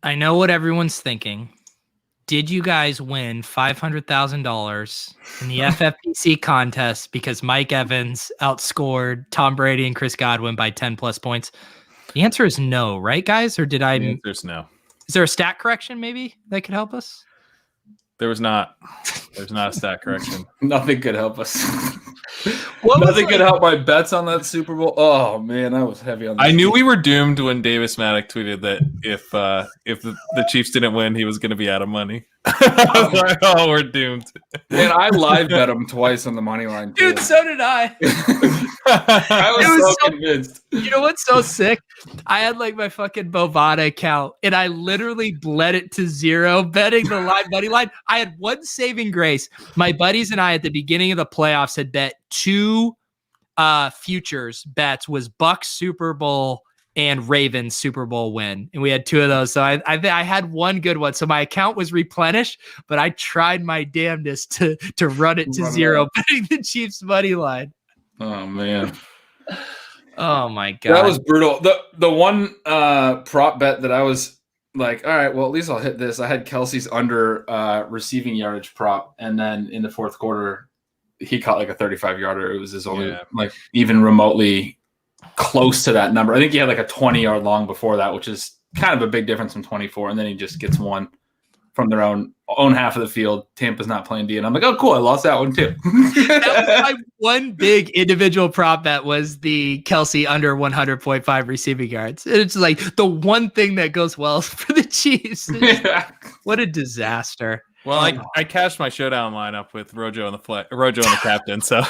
I know what everyone's thinking. Did you guys win $500,000 in the FFPC contest because Mike Evans outscored Tom Brady and Chris Godwin by 10 plus points? The answer is no, right, guys? Or did I? The answer is no. Is there a stat correction maybe that could help us? There's not a stat correction. Nothing could help us. Nothing could help my bets on that Super Bowl. Oh man, I was heavy on that. I knew we were doomed when Davis Maddock tweeted that if the Chiefs didn't win, he was going to be out of money. I was like, oh, we're doomed. Man, I live bet him twice on the money line. Dude, so did I. I was so convinced. You know what's so sick? I had like my fucking Bovada account and I literally bled it to zero betting the live money line. I had one saving grace. My buddies and I at the beginning of the playoffs had bet two futures bets, was Bucks Super Bowl and Ravens Super Bowl win. And we had two of those. So I had one good one. So my account was replenished, but I tried my damnedest to run it to zero, betting the Chiefs money line. Oh man. Oh my God. That was brutal. The one prop bet that I was like, all right, well, at least I'll hit this. I had Kelsey's under receiving yardage prop. And then in the fourth quarter, he caught like a 35-yarder. It was his only like even remotely close to that number. I think he had like a 20-yard long before that, which is kind of a big difference from 24. And then he just gets one from their own half of the field. Tampa's not playing D. And I'm like, oh, cool. I lost that one too. That was my one big individual prop bet was the Kelsey under 100.5 receiving yards. It's like the one thing that goes well for the Chiefs. What a disaster. Well, I cashed my showdown lineup with Rojo and the captain, so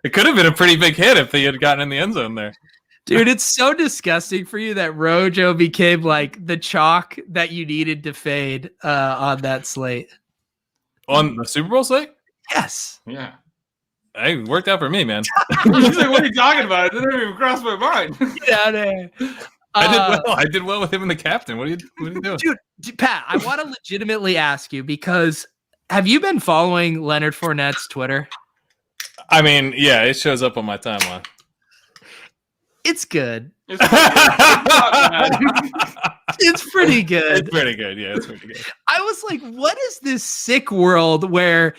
it could have been a pretty big hit if he had gotten in the end zone there. Dude, it's so disgusting for you that Rojo became like the chalk that you needed to fade on that slate. On the Super Bowl slate? Yes. Yeah. Hey, it worked out for me, man. He's like, what are you talking about? It didn't even cross my mind. Get out of there. I did well with him and the captain. What are you doing? Dude, Pat, I want to legitimately ask you because have you been following Leonard Fournette's Twitter? I mean, yeah, it shows up on my timeline. It's good. It's It's pretty good. It's pretty good. Yeah, it's pretty good. I was like, what is this sick world where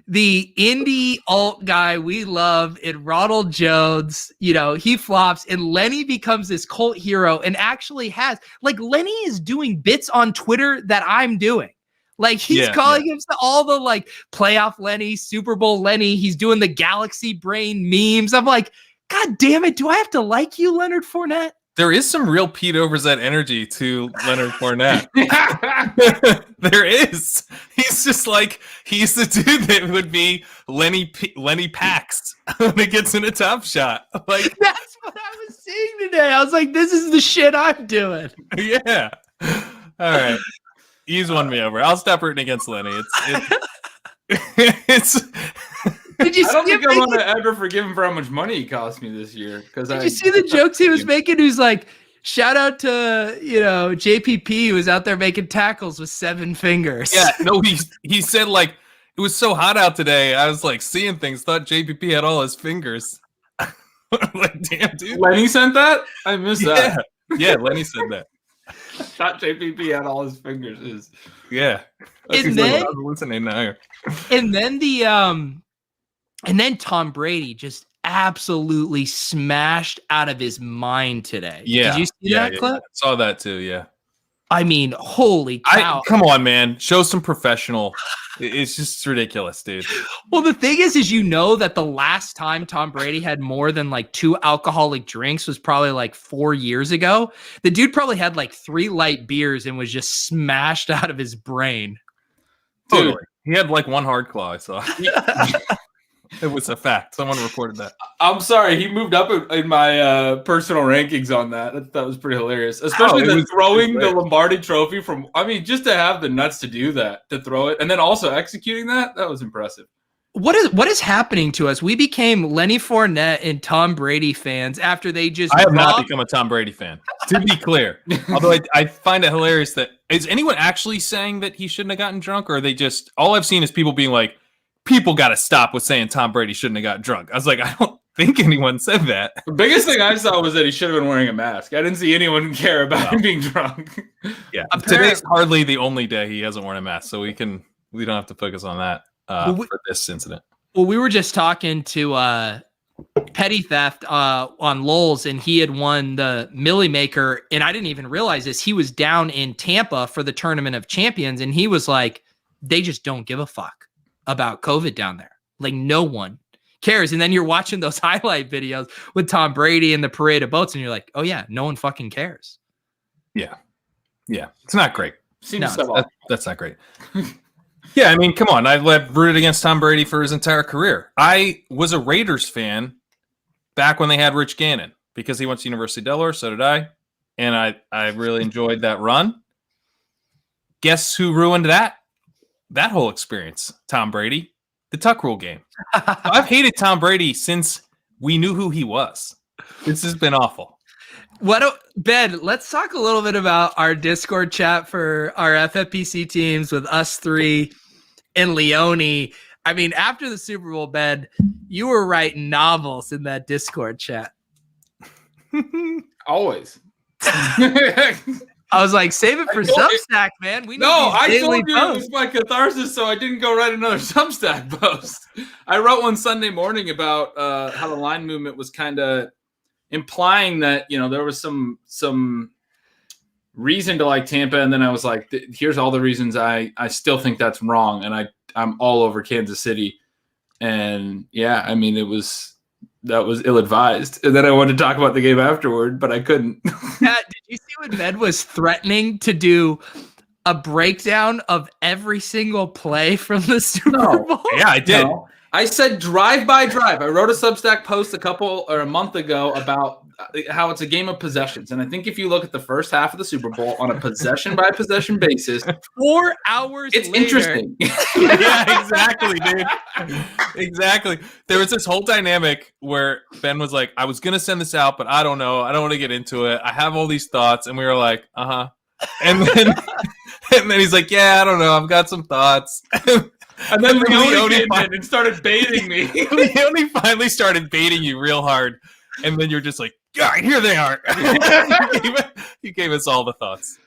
the indie alt guy we love in Ronald Jones, he flops and Lenny becomes this cult hero and actually has, like, Lenny is doing bits on Twitter that I'm doing. Like, he's calling him all the, like, playoff Lenny, Super Bowl Lenny. He's doing the Galaxy Brain memes. I'm like, God damn it, do I have to like you, Leonard Fournette? There is some real Pete Overzet energy to Leonard Fournette. There is. He's just like, he's the dude that would be Lenny Pax when it gets in a Top Shot. Like, that's what I was seeing today. I was like, this is the shit I'm doing. Yeah. All right. He's won me over. I'll stop rooting against Lenny. It's I don't think I'm going to ever forgive him for how much money he cost me this year. Did you see the jokes he was making? Who's like, shout out to, JPP who was out there making tackles with 7 fingers. Yeah, no, he said, like, it was so hot out today. I was like seeing things, thought JPP had all his fingers. Like, damn, dude. Lenny sent that? I missed that. Yeah, Lenny said that. Thought JPP had all his fingers. Yeah. And then, I'm listening now. And then Tom Brady just absolutely smashed out of his mind today. Yeah. Did you see that clip? Yeah. I saw that too, yeah. I mean, holy cow. Come on, man. Show some professional. It's just ridiculous, dude. Well, the thing is that the last time Tom Brady had more than like 2 alcoholic drinks was probably like 4 years ago. The dude probably had like 3 light beers and was just smashed out of his brain. Dude, totally. He had like 1 hard claw, I saw. It was a fact. Someone reported that. I'm sorry. He moved up in my personal rankings on that. That was pretty hilarious. Especially throwing the Lombardi trophy from, just to have the nuts to do that, to throw it. And then also executing that was impressive. What is happening to us? We became Lenny Fournette and Tom Brady fans after they just... I have not become a Tom Brady fan, to be clear. Although I find it hilarious that... Is anyone actually saying that he shouldn't have gotten drunk? Or are they just... All I've seen is people being like, people got to stop with saying Tom Brady shouldn't have got drunk. I was like, think anyone said that. The biggest thing I saw was that he should have been wearing a mask. I didn't see anyone care about him being drunk. Yeah, today's hardly the only day he hasn't worn a mask, so we don't have to focus on that for this incident. Well, we were just talking to Petty Theft on Lowell's, and he had won the Millie Maker, and I didn't even realize this. He was down in Tampa for the Tournament of Champions, and he was like, they just don't give a fuck about COVID down there. Like, no one cares. And then you're watching those highlight videos with Tom Brady and the parade of boats, and you're like, oh yeah, no one fucking cares. Yeah. It's not great. That's not great. Yeah, I mean, come on. I've rooted against Tom Brady for his entire career. I was a Raiders fan back when they had Rich Gannon because he went to University of Delaware. So did I. And I really enjoyed that run. Guess who ruined that whole experience? Tom Brady. The Tuck Rule game. I've hated Tom Brady since we knew who he was. This has been awful. Ben, let's talk a little bit about our Discord chat for our FFPC teams with us three and Leone. I mean, after the Super Bowl, Ben, you were writing novels in that Discord chat. Always. I was like, save it for Substack, man. I told you it was my catharsis, so I didn't go write another Substack post. I wrote one Sunday morning about how the line movement was kind of implying that, there was some reason to like Tampa, and then I was like, here's all the reasons I still think that's wrong, and I'm all over Kansas City. And yeah, I mean, that was ill-advised. And then I wanted to talk about the game afterward, but I couldn't. Yeah, did you see when Ben was threatening to do a breakdown of every single play from the Super Bowl? Yeah, I did. No. I said drive by drive. I wrote a Substack post a month ago about how it's a game of possessions. And I think if you look at the first half of the Super Bowl on a possession by possession basis, 4 hours it's later. Interesting. Yeah, exactly, dude. Exactly. There was this whole dynamic where Ben was like, I was going to send this out, but I don't know. I don't want to get into it. I have all these thoughts. And we were like, uh-huh. And then he's like, yeah, I don't know. I've got some thoughts. And then Leone came in and started baiting me. Leone finally started baiting you real hard. And then you're just like, yeah, here they are. You gave us all the thoughts.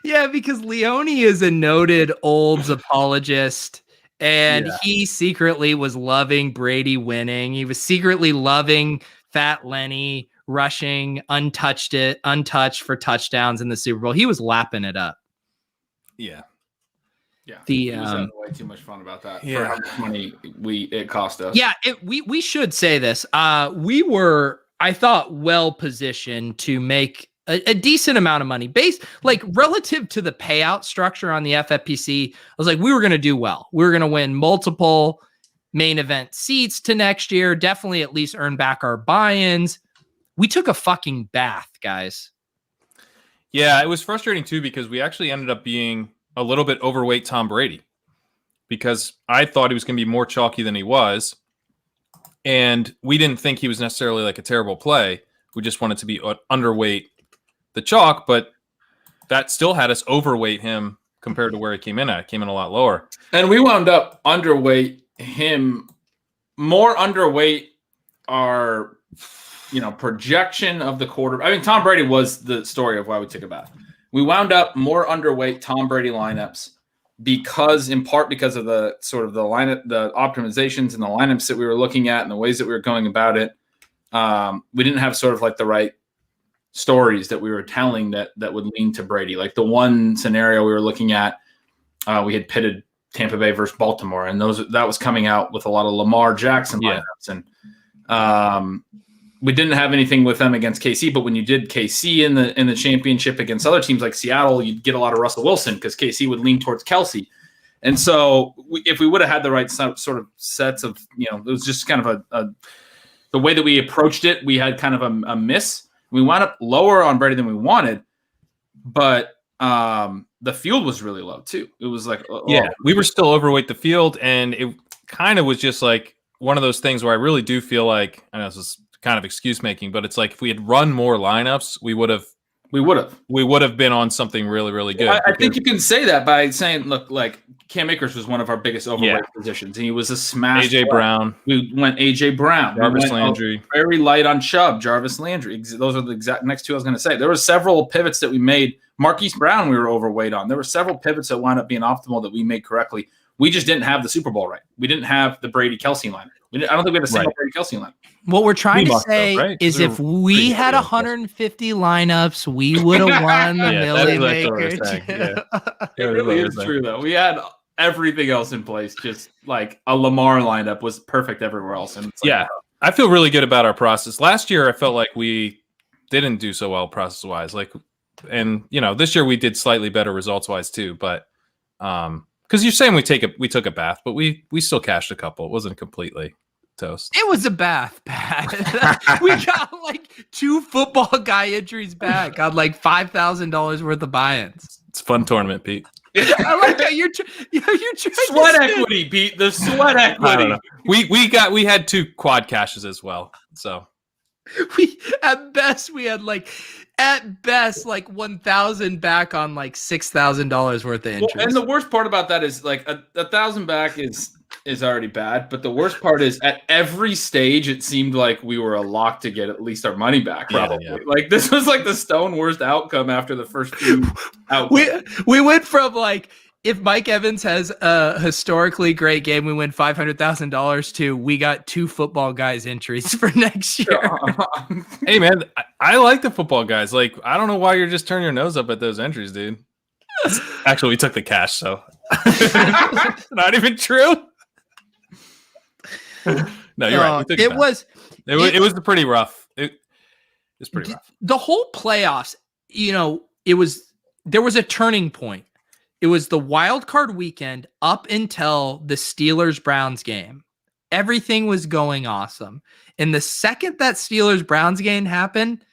Yeah, because Leone is a noted Olds apologist. And he secretly was loving Brady winning. He was secretly loving Fat Lenny rushing untouched for touchdowns in the Super Bowl. He was lapping it up. Yeah. Yeah, he was having way too much fun about that. Yeah. For how much money it cost us. Yeah, we should say this. We were, I thought, well positioned to make a decent amount of money, relative to the payout structure on the FFPC. I was like, we were going to do well. We were going to win multiple main event seats to next year. Definitely at least earn back our buy-ins. We took a fucking bath, guys. Yeah, it was frustrating too because we actually ended up being a little bit overweight Tom Brady because I thought he was going to be more chalky than he was. And we didn't think he was necessarily like a terrible play. We just wanted to be underweight the chalk, but that still had us overweight him compared to where he came in at. It came in a lot lower. And we wound up underweight him, more underweight our, projection of the quarter. I mean, Tom Brady was the story of why we took a bath. We wound up more underweight Tom Brady lineups in part because of the sort of the lineup, the optimizations and the lineups that we were looking at and the ways that we were going about it. We didn't have sort of like the right stories that we were telling that would lean to Brady. Like the one scenario we were looking at, we had pitted Tampa Bay versus Baltimore, and that was coming out with a lot of Lamar Jackson lineups. And we didn't have anything with them against KC, but when you did KC in the championship against other teams like Seattle, you'd get a lot of Russell Wilson because KC would lean towards Kelsey. And so if we would have had the right sort of sets of, it was just kind of the way that we approached it, we had kind of a miss. We wound up lower on Brady than we wanted, but the field was really low too. It was like, we were still overweight the field, and it kind of was just like one of those things where I really do feel like, I know this is kind of excuse making, but it's like if we had run more lineups, we would have been on something really, really good. I think you can say that by saying, look, like Cam Akers was one of our biggest overweight positions, and he was a smash. AJ Brown. We went AJ Brown. Jarvis Landry. Very light on Chubb. Jarvis Landry. Those are the exact next two I was going to say. There were several pivots that we made. Marquise Brown we were overweight on. There were several pivots that wound up being optimal that we made correctly. We just didn't have the Super Bowl right. We didn't have the Brady Kelsey line. I don't think we had a single Brady Kelsey line. What we're trying to say is if we had 150 lineups, we would have won the Millie Maker. It really is true, though. We had everything else in place. Just like a Lamar lineup was perfect everywhere else. And it's like, I feel really good about our process. Last year, I felt like we didn't do so well process-wise. And this year we did slightly better results-wise too. But because you're saying we took a bath, but we still cashed a couple. It wasn't completely toast. It was a bath, Pat. We got like 2 football guy injuries back. Got like $5,000 worth of buy-ins. It's a fun tournament, Pete. I like how you're trying sweat equity, Pete. The sweat equity. We had 2 quad cashes as well. So at best like 1,000 back on like $6,000 worth of interest. Well, and the worst part about that is like 1,000 back is already bad, but the worst part is at every stage it seemed like we were a lock to get at least our money back. Probably like this was like the stone worst outcome after the first few outcomes. We went from like if Mike Evans has a historically great game, we win $500,000 to we got 2 football guys entries for next year. Hey man, I like the football guys. Like I don't know why you're just turning your nose up at those entries, dude. Actually, we took the cash, so not even true. No, you're right. It was pretty rough. It was pretty rough. The whole playoffs, there was a turning point. It was the wild card weekend up until the Steelers-Browns game. Everything was going awesome. And the second that Steelers-Browns game happened,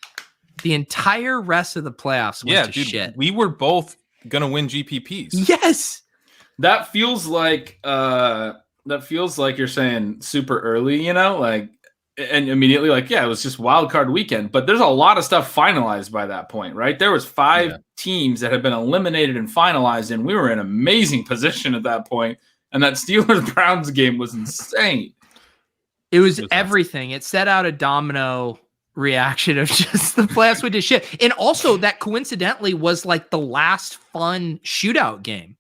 the entire rest of the playoffs went to shit. We were both going to win GPPs. Yes. That feels like you're saying super early, and immediately it was just wild card weekend. But there's a lot of stuff finalized by that point, right? There was 5 teams that had been eliminated and finalized, and we were in amazing position at that point. And that Steelers-Browns game was insane. It was everything. Awesome. It set out a domino reaction of just the playoffs went to shit. And also that coincidentally was like the last fun shootout game.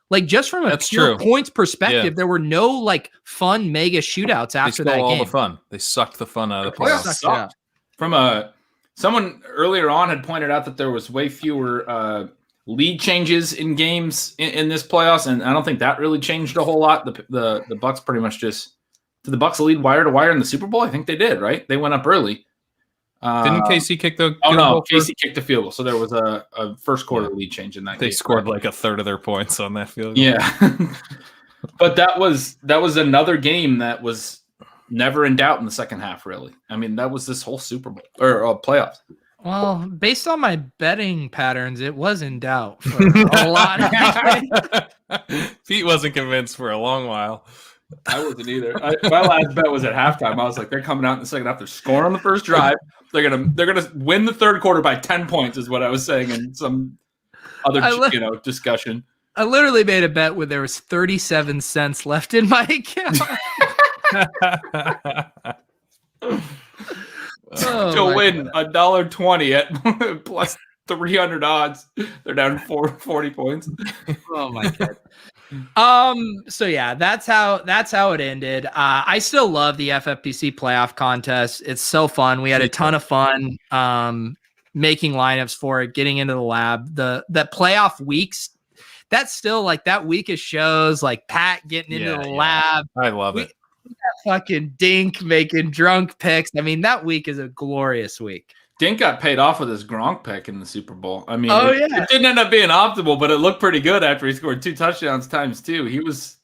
Like just from a pure points perspective, there were no like fun mega shootouts after that game. All the fun. They sucked the fun out of the playoffs. Someone earlier on had pointed out that there was way fewer lead changes in games in this playoffs, and I don't think that really changed a whole lot. The Bucks pretty much did the Bucks lead wire to wire in the Super Bowl? I think they did, right? They went up early. Didn't KC kick the? KC kicked the field goal, so there was a first quarter lead change in that game. They scored like a third of their points on that field goal. Yeah, but that was another game that was never in doubt in the second half. Really, I mean, that was this whole Super Bowl or playoffs. Well, based on my betting patterns, it was in doubt for a lot. Pete wasn't convinced for a long while. I wasn't either. My last bet was at halftime. I was like, they're coming out in the second half. They're scoring on the first drive. They're gonna win the third quarter by 10 points, is what I was saying in some other discussion. I literally made a bet where there was 37 cents left in my account. To win $1.20 at plus 300 odds. They're down 40 points. Oh my god. So yeah, that's how it ended. I still love the FFPC playoff contest. It's so fun. We had a ton of fun making lineups for it, getting into the lab. The playoff weeks, that's still like that week of shows, like Pat getting into the lab. I love it. Fucking Dink making drunk picks. I mean, that week is a glorious week. Dink got paid off with his Gronk pick in the Super Bowl. I mean, it didn't end up being optimal, but it looked pretty good after he scored 2 touchdowns times 2. He was,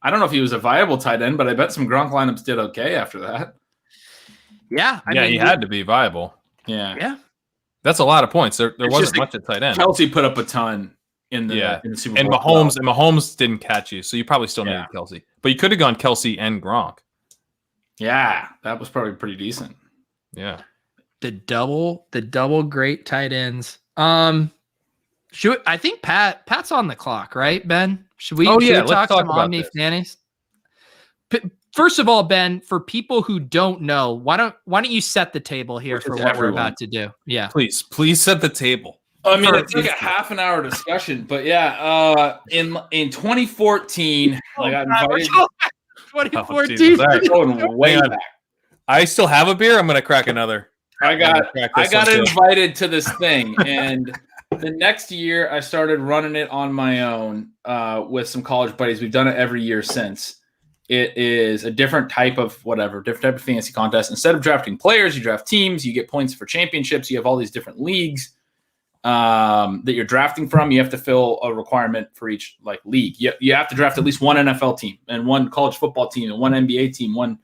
I don't know if he was a viable tight end, but I bet some Gronk lineups did okay after that. Yeah. I mean, he had to be viable. Yeah. Yeah. That's a lot of points. There wasn't much at tight end. Kelsey put up a ton in the Super Bowl. And Mahomes didn't catch you, so you probably still needed Kelsey. But you could have gone Kelsey and Gronk. Yeah, that was probably pretty decent. Yeah. The double great tight ends. I think Pat's on the clock, right, Ben? Should we let's talk talk some about this. Omnifantasy? First of all, Ben, for people who don't know, why don't you set the table here Which for is what we're everyone. about to do? Yeah. Please set the table. I mean, For- it's like a half an hour discussion, but yeah, in 2014, I got invited. 2014. Jesus. All right. Going way Hang on. back. I still have a beer. I'm gonna crack another. I got Practice on this. invited to this thing, and the next year I started running it on my own with some college buddies. We've done it every year since. It is a different type of different type of fantasy contest. Instead of drafting players, you draft teams. You get points for championships. You have all these different leagues that you're drafting from. You have to fill a requirement for each league. You have to draft at least one NFL team and one college football team and one NBA team, one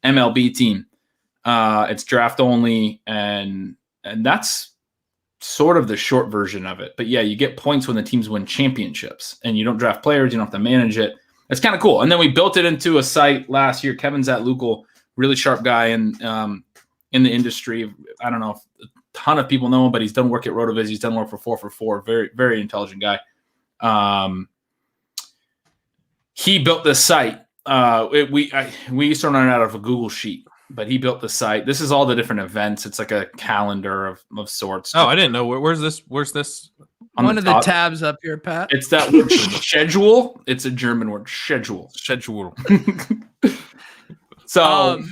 MLB team. It's draft only, and that's sort of the short version of it. But yeah, you get points when the teams win championships, and you don't draft players. You don't have to manage it. It's kind of cool. And then we built it into a site last year. Kevin's at Lucal, really sharp guy in the industry. I don't know if a ton of people know him, but he's done work at RotoViz. He's done work for 4for4. Very, very intelligent guy. He built this site. We used to run it out of a Google sheet, but he built the site. This is all the different events. It's like a calendar of sorts. Oh, I didn't know. Where's this? One of the tabs up here, Pat. It's that word schedule. It's a German word, schedule. So,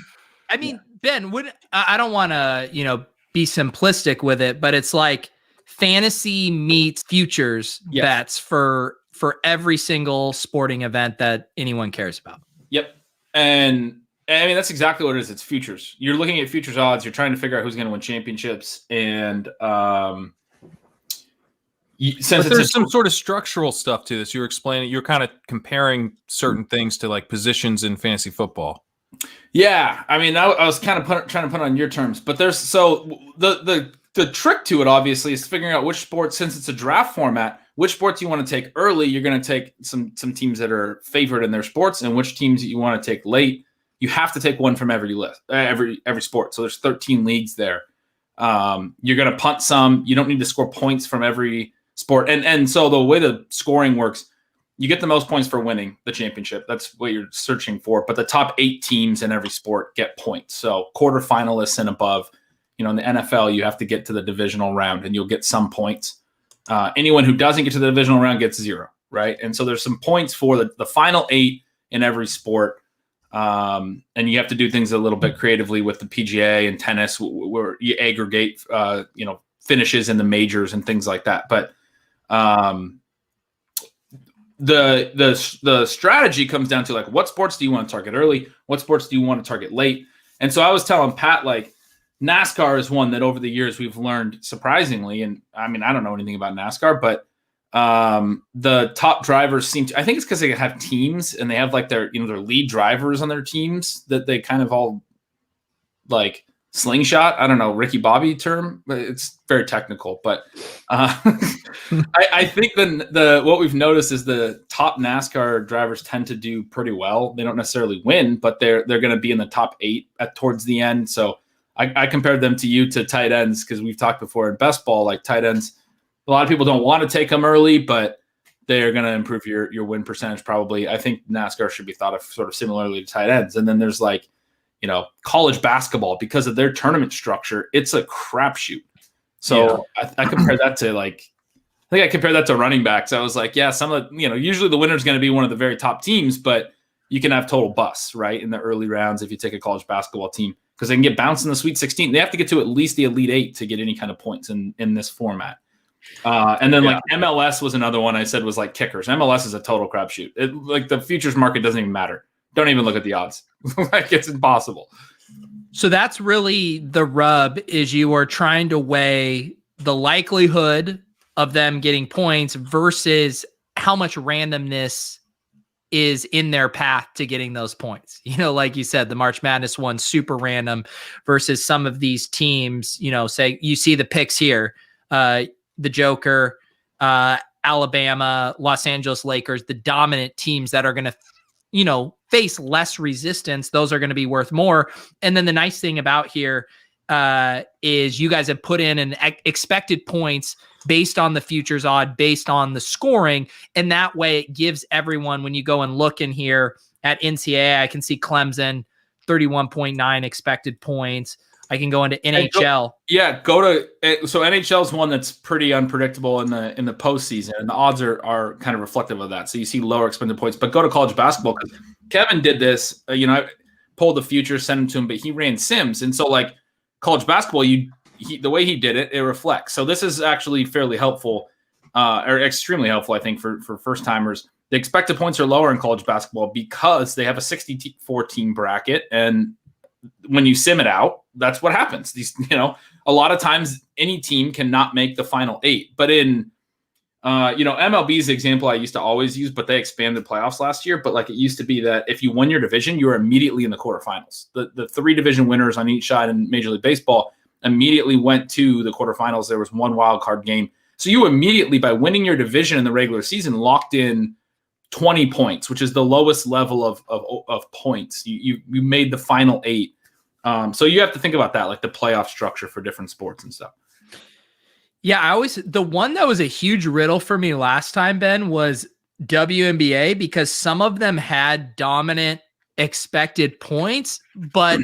I mean, Ben, I don't want to, be simplistic with it, but it's like fantasy meets futures bets for every single sporting event that anyone cares about. Yep. And I mean, that's exactly what it is. It's futures. You're looking at futures odds. You're trying to figure out who's going to win championships. And there's some sort of structural stuff to this. You were explaining, you're kind of comparing certain things to like positions in fantasy football. Yeah. I mean, I was kind of trying to put it on your terms, but the trick to it obviously is figuring out which sports, since it's a draft format, which sports you want to take early. You're going to take some teams that are favored in their sports, and which teams you want to take late. You have to take one from every list, every sport. So there's 13 leagues there. You're going to punt some. You don't need to score points from every sport. And so the way the scoring works, you get the most points for winning the championship. That's what you're searching for. But the top 8 teams in every sport get points. So quarterfinalists and above. In the NFL, you have to get to the divisional round, and you'll get some points. Anyone who doesn't get to the divisional round gets 0, right? And so there's some points for the final 8 in every sport. And you have to do things a little bit creatively with the PGA and tennis, where you aggregate, finishes in the majors and things like that. But the strategy comes down to what sports do you want to target early? What sports do you want to target late? And so I was telling Pat, NASCAR is one that over the years we've learned surprisingly. And I mean, I don't know anything about NASCAR, but the top drivers I think it's because they have teams and they have their lead drivers on their teams that they kind of all slingshot. I don't know, Ricky Bobby term, but it's very technical. But I think what we've noticed is the top NASCAR drivers tend to do pretty well. They don't necessarily win, but they're going to be in the top 8 towards the end. So I compared them to tight ends, because we've talked before in best ball, tight ends. A lot of people don't want to take them early, but they're going to improve your win percentage probably. I think NASCAR should be thought of sort of similarly to tight ends. And then there's college basketball, because of their tournament structure, it's a crapshoot. So yeah. I compared that to I think I compared that to running backs. I was some of usually the winner is going to be one of the very top teams, but you can have total busts, right, in the early rounds if you take a college basketball team, because they can get bounced in the Sweet 16. They have to get to at least the Elite 8 to get any kind of points in this format. And then MLS was another one I said was kickers. MLS is a total crapshoot. The futures market doesn't even matter. Don't even look at the odds. It's impossible. So that's really the rub, is you are trying to weigh the likelihood of them getting points versus how much randomness is in their path to getting those points. Like you said, the March Madness one, super random, versus some of these teams, say you see the picks here, the Joker, Alabama, Los Angeles Lakers, the dominant teams that are going to, face less resistance. Those are going to be worth more. And then the nice thing about here is you guys have put in an expected points based on the futures odd, based on the scoring. And that way it gives everyone, when you go and look in here at NCAA, I can see Clemson 31.9 expected points. I can go into NHL. Go to so NHL is one that's pretty unpredictable in the postseason, and the odds are kind of reflective of that. So you see lower expected points, but go to college basketball because Kevin did this. I pulled the future, sent him to him, but he ran Sims, and so like college basketball, the way he did it, it reflects. So this is actually fairly helpful, or extremely helpful, I think, for first timers. The expected points are lower in college basketball because they have a 64 team bracket, and when you sim it out, that's what happens. A lot of times any team cannot make the final 8. But in, MLB is the example I used to always use, but they expanded playoffs last year. But like it used to be that if you won your division, you were immediately in the quarterfinals. The 3 division winners on each side in Major League Baseball immediately went to the quarterfinals. There was 1 wild card game. So you immediately, by winning your division in the regular season, locked in 20 points, which is the lowest level of points. You made the final 8. So you have to think about that, like the playoff structure for different sports and stuff. Yeah, the one that was a huge riddle for me last time, Ben, was WNBA, because some of them had dominant expected points, but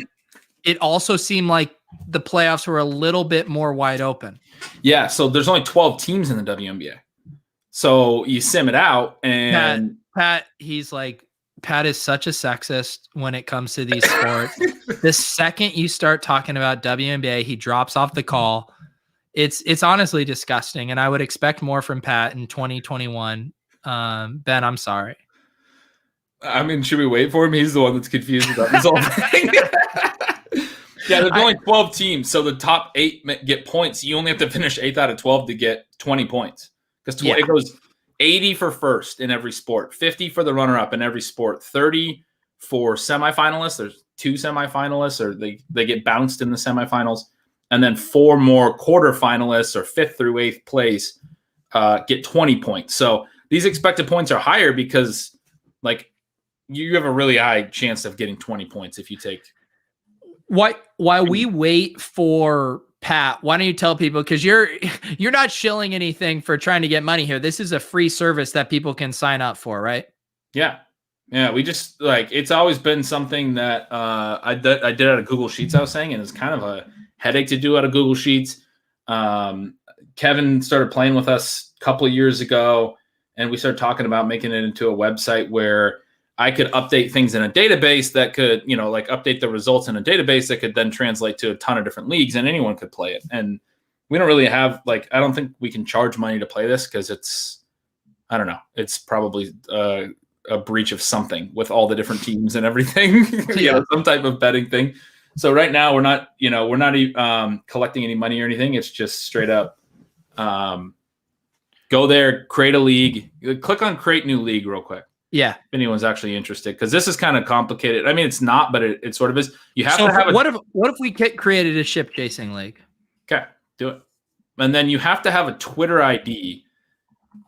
it also seemed like the playoffs were a little bit more wide open. Yeah, so there's only 12 teams in the WNBA. So you sim it out, and Pat, he's like, Pat is such a sexist when it comes to these sports. The second you start talking about WNBA, he drops off the call. It's honestly disgusting, and I would expect more from Pat in 2021. Ben, I'm sorry. I mean, should we wait for him? He's the one that's confused about this whole thing. Yeah, there's only 12 teams, so the top 8 get points. You only have to finish 8th out of 12 to get 20 points. Because it goes 80 for first in every sport, 50 for the runner-up in every sport, 30 for semifinalists. There's 2 semifinalists, or they get bounced in the semifinals, and then 4 more quarterfinalists, or 5th through 8th place, get 20 points. So these expected points are higher because, like, you have a really high chance of getting 20 points if you take. While we wait for Pat, why don't you tell people, because you're not shilling anything for trying to get money here. This is a free service that people can sign up for, right? Yeah. We just, like, it's always been something that I did out of Google Sheets, I was saying, and it's kind of a headache to do out of Google Sheets. Kevin started playing with us a couple of years ago, and we started talking about making it into a website where I could update things in a database that could, like update the results in a database that could then translate to a ton of different leagues, and anyone could play it. And we don't really have, like, I don't think we can charge money to play this because I don't know. It's probably a breach of something with all the different teams and everything, some type of betting thing. So right now we're not collecting any money or anything. It's just straight up go there, create a league, click on create new league real quick. Yeah. If anyone's actually interested, because this is kind of complicated. I mean, it's not, but it sort of is. You have to have what if we created a ship chasing league? Okay, do it. And then you have to have a Twitter ID,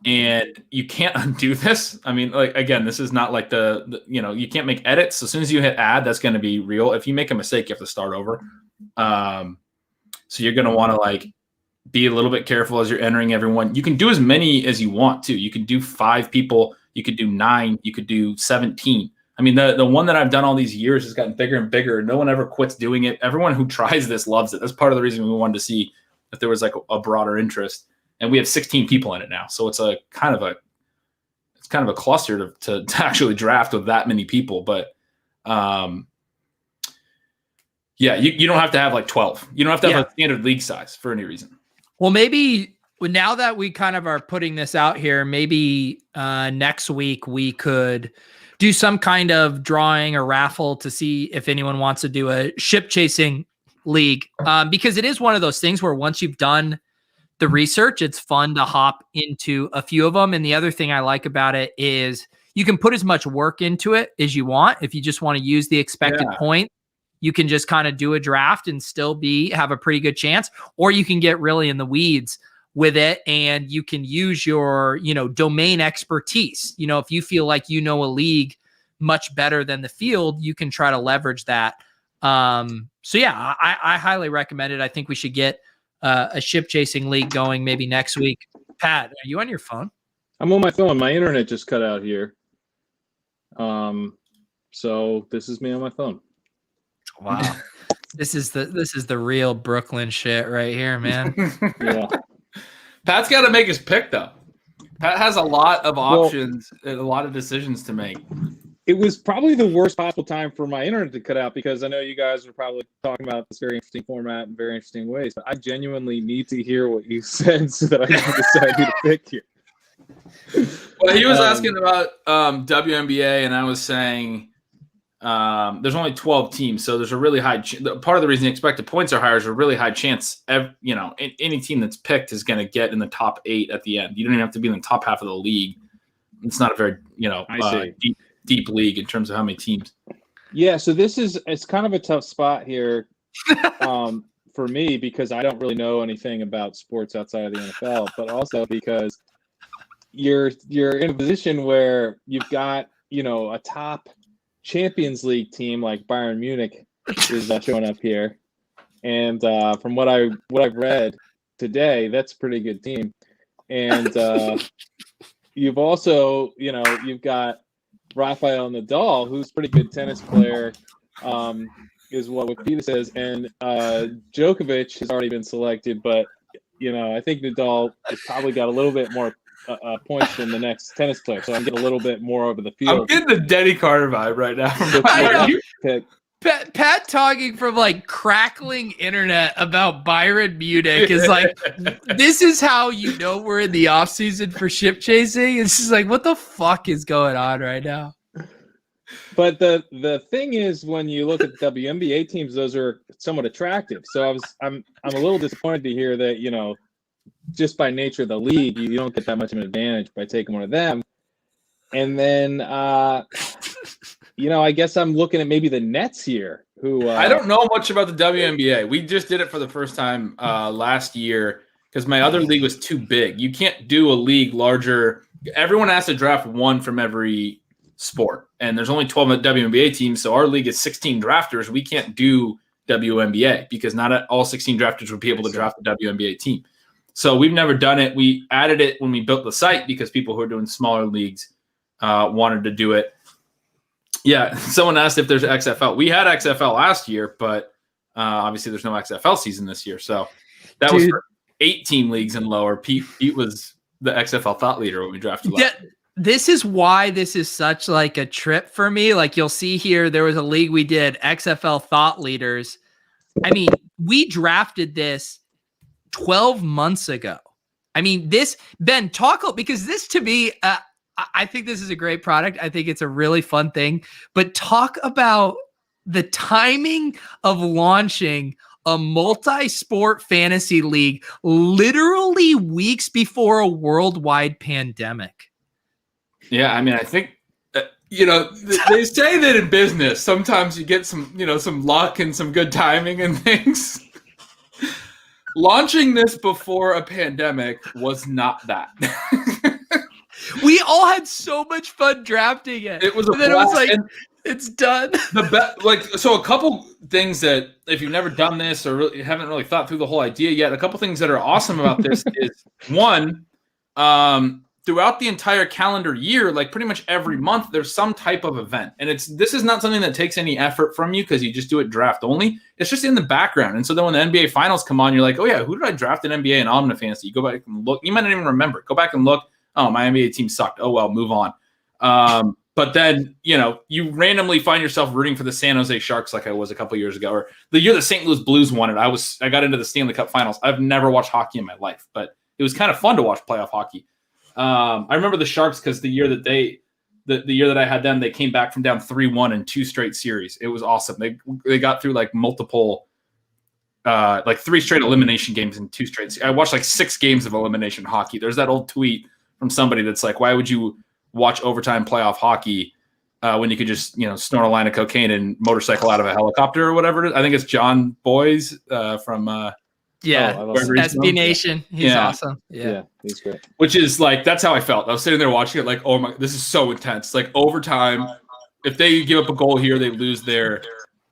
and you can't undo this. I mean, like, again, this is not like the you can't make edits. As soon as you hit add, that's going to be real. If you make a mistake, you have to start over. So you're going to want to, like, be a little bit careful as you're entering everyone. You can do as many as you want to. You can do 5 people. You could do 9. You could do 17. I mean, the one that I've done all these years has gotten bigger and bigger. No one ever quits doing it. Everyone who tries this loves it. That's part of the reason we wanted to see if there was, like, a broader interest. And we have 16 people in it now, so it's kind of a cluster to actually draft with that many people. But you don't have to have like 12. You don't have to have a standard league size for any reason. Well, maybe now that we kind of are putting this out here, maybe next week we could do some kind of drawing or raffle to see if anyone wants to do a ship chasing league. Because it is one of those things where once you've done the research, it's fun to hop into a few of them. And the other thing I like about it is you can put as much work into it as you want. If you just want to use the expected point, you can just kind of do a draft and still have a pretty good chance, or you can get really in the weeds with it and you can use your, domain expertise. If you feel like a league much better than the field, you can try to leverage that. So yeah, I highly recommend it. I think we should get a ship chasing league going maybe next week. Pat, are you on your phone? I'm on my phone. My internet just cut out here. So this is me on my phone. Wow. This is the real Brooklyn shit right here, man. Yeah. Pat's got to make his pick though. Pat has a lot of options and a lot of decisions to make. It was probably the worst possible time for my internet to cut out because I know you guys are probably talking about this very interesting format in very interesting ways, but I genuinely need to hear what you said so that I can decide who to pick here. Well, he was asking about WNBA, and I was saying there's only 12 teams, so there's a really high part of the reason the expected points are higher is a really high chance any team that's picked is going to get in the top 8 at the end. You don't even have to be in the top half of the league. It's not a very deep league in terms of how many teams. Yeah, so it's kind of a tough spot here for me because I don't really know anything about sports outside of the NFL, but also because you're in a position where you've got, a top Champions League team like Bayern Munich is showing up here. And from what I've read today, that's a pretty good team. And you've also, you've got Rafael Nadal, who's a pretty good tennis player, is what Wikipedia says. And Djokovic has already been selected, but, I think Nadal has probably got a little bit more points than the next tennis player. So I'm getting a little bit more over the field. I'm getting the Denny Carter vibe right now. Pat talking from crackling internet about Bayern Munich is this is how we're in the off season for ship chasing. It's just what the fuck is going on right now? But the thing is, when you look at the WNBA teams, those are somewhat attractive. So I'm a little disappointed to hear that just by nature of the league, you don't get that much of an advantage by taking one of them. And then I guess I'm looking at maybe the Nets here. Who I don't know much about the WNBA. We just did it for the first time last year because my other league was too big. You can't do a league larger. Everyone has to draft one from every sport, and there's only 12 WNBA teams, so our league is 16 drafters. We can't do WNBA because not all 16 drafters would be able to draft the WNBA team. So we've never done it. We added it when we built the site because people who are doing smaller leagues wanted to do it. Yeah, someone asked if there's XFL. We had XFL last year, but obviously there's no XFL season this year. So that was for 8-team leagues and lower. Pete was the XFL thought leader when we drafted last year. This is why this is such a trip for me. You'll see here, there was a league we did, XFL thought leaders. I mean, we drafted this 12 months ago. I mean, Ben, because this to me, I think this is a great product. I think it's a really fun thing, but talk about the timing of launching a multi-sport fantasy league literally weeks before a worldwide pandemic. Yeah, I mean, I think they say that in business sometimes you get some luck and some good timing and things. Launching this before a pandemic was not that. We all had so much fun drafting it. It was a then blast. It was it's done. So a couple things that if you've never done this or really haven't really thought through the whole idea yet, a couple things that are awesome about this is one, throughout the entire calendar year, pretty much every month, there's some type of event. And this is not something that takes any effort from you because you just do it draft only. It's just in the background. And so then when the NBA finals come on, you're like, oh yeah, who did I draft in NBA and Omnifantasy? You go back and look. You might not even remember. Go back and look. Oh, my NBA team sucked. Oh, well, move on. But then, you randomly find yourself rooting for the San Jose Sharks like I was a couple years ago. Or the year the St. Louis Blues won it, I got into the Stanley Cup finals. I've never watched hockey in my life, but it was kind of fun to watch playoff hockey. I remember the Sharks because the year that the year that I had them, they came back from down 3-1 in 2 straight series. It was awesome. They got through multiple 3 straight elimination games in 2 straight. I watched 6 games of elimination hockey. There's that old tweet from somebody that's why would you watch overtime playoff hockey when you could just snort a line of cocaine and motorcycle out of a helicopter or whatever it is? I think it's John Boyes from SB Nation. He's awesome. Yeah, he's great. Which is that's how I felt. I was sitting there watching it oh my, this is so intense. Overtime, if they give up a goal here, they lose their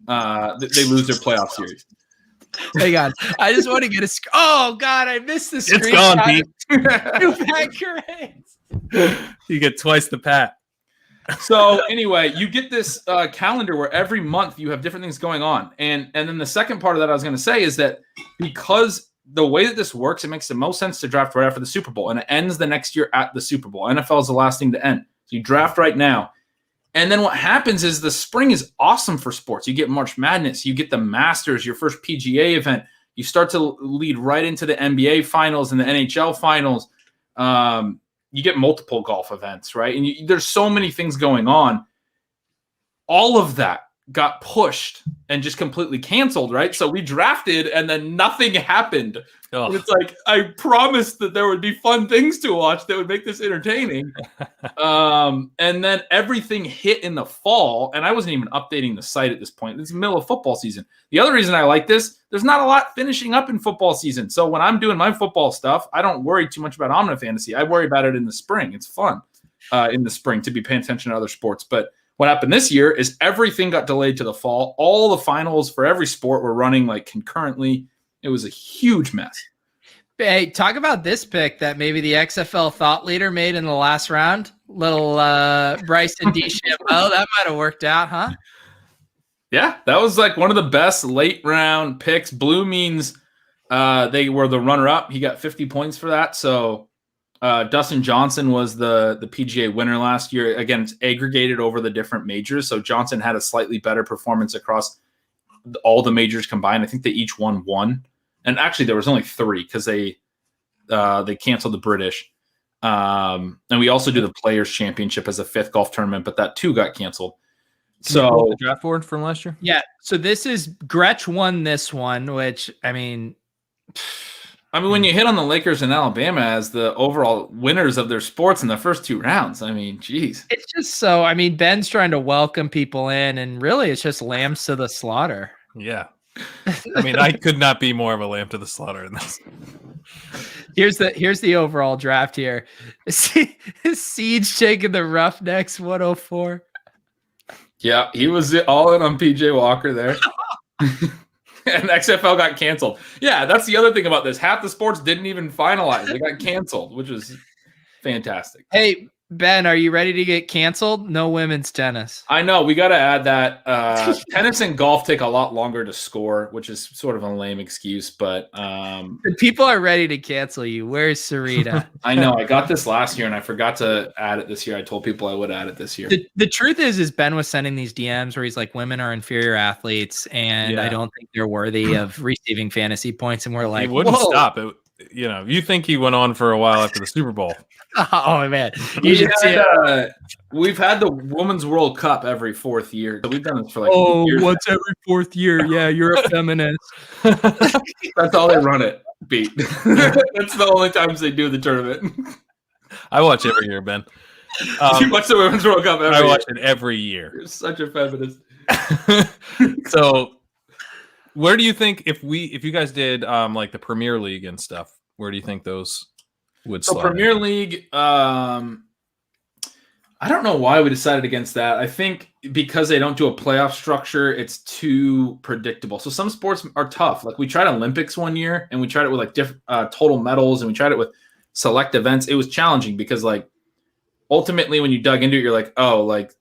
they lose their playoff series. Hang on. I just want to get oh God, I missed the screen. It's gone, Pete. You had great. You get twice the pat. So anyway, you get this calendar where every month you have different things going on. And then the second part of that I was going to say is that because the way that this works, it makes the most sense to draft right after the Super Bowl. And it ends the next year at the Super Bowl. NFL is the last thing to end. So you draft right now. And then what happens is the spring is awesome for sports. You get March Madness. You get the Masters, your first PGA event. You start to lead right into the NBA finals and the NHL finals. You get multiple golf events, right? And there's so many things going on. All of that got pushed and just completely canceled, right? So we drafted and then nothing happened. Oh. It's like, I promised that there would be fun things to watch that would make this entertaining. And then everything hit in the fall, and I wasn't even updating the site at this point. It's the middle of football season. The other reason I like this, there's not a lot finishing up in football season. So when I'm doing my football stuff, I don't worry too much about Omnifantasy. I worry about it in the spring. It's fun in the spring to be paying attention to other sports. But what happened this year is everything got delayed to the fall. All the finals for every sport were running like concurrently. It was a huge mess. Hey, talk about this pick that maybe the XFL thought leader made in the last round. Little Bryson DeChambeau. That might have worked out, huh? Yeah, that was like one of the best late round picks. Blue means they were the runner-up. He got 50 points for that. So Dustin Johnson was the PGA winner last year. Again, it's aggregated over the different majors. So Johnson had a slightly better performance across all the majors combined. I think they each won one. And actually, there was only three because they canceled the British. And we also do the Players Championship as a fifth golf tournament, but that too got canceled. So the draft board from last year? Yeah. So this is Gretsch won this one, which I mean, when you hit on the Lakers and Alabama as the overall winners of their sports in the first two rounds, I mean, geez. It's just so, I mean, Ben's trying to welcome people in, and really it's just lambs to the slaughter. Yeah. I mean, I could not be more of a lamb to the slaughter in this. Here's the overall draft here. Siege taking the Roughnecks 104. Yeah, he was all in on PJ Walker there. And XFL got canceled. Yeah, that's the other thing about this. Half the sports didn't even finalize. They got canceled, which is fantastic. Hey, Ben, are you ready to get canceled? No women's tennis. I know. We got to add that. Tennis and golf take a lot longer to score, which is sort of a lame excuse. But people are ready to cancel you. Where's Sarita? I know. I got this last year, and I forgot to add it this year. I told people I would add it this year. The truth is Ben was sending these DMs where he's like, women are inferior athletes, and I don't think they're worthy of receiving fantasy points. And we're like, he wouldn't whoa. stop it. You know, you think he went on for a while after the Super Bowl. Oh, man. You should see it. We've had the Women's World Cup every fourth year. So we've done this for like years. What's every fourth year? Yeah, you're a feminist. That's all they run it, Pete. That's the only times they do the tournament. I watch every year, Ben. You watch the Women's World Cup every year? I watch it every year. You're such a feminist. So where do you think if you guys did like the Premier League and stuff, where do you think those would slide? So Premier League, I don't know why we decided against that. I think because they don't do a playoff structure, it's too predictable. So some sports are tough. Like we tried Olympics one year, and we tried it with like different total medals, and we tried it with select events. It was challenging because like ultimately when you dug into it, you're like, oh, like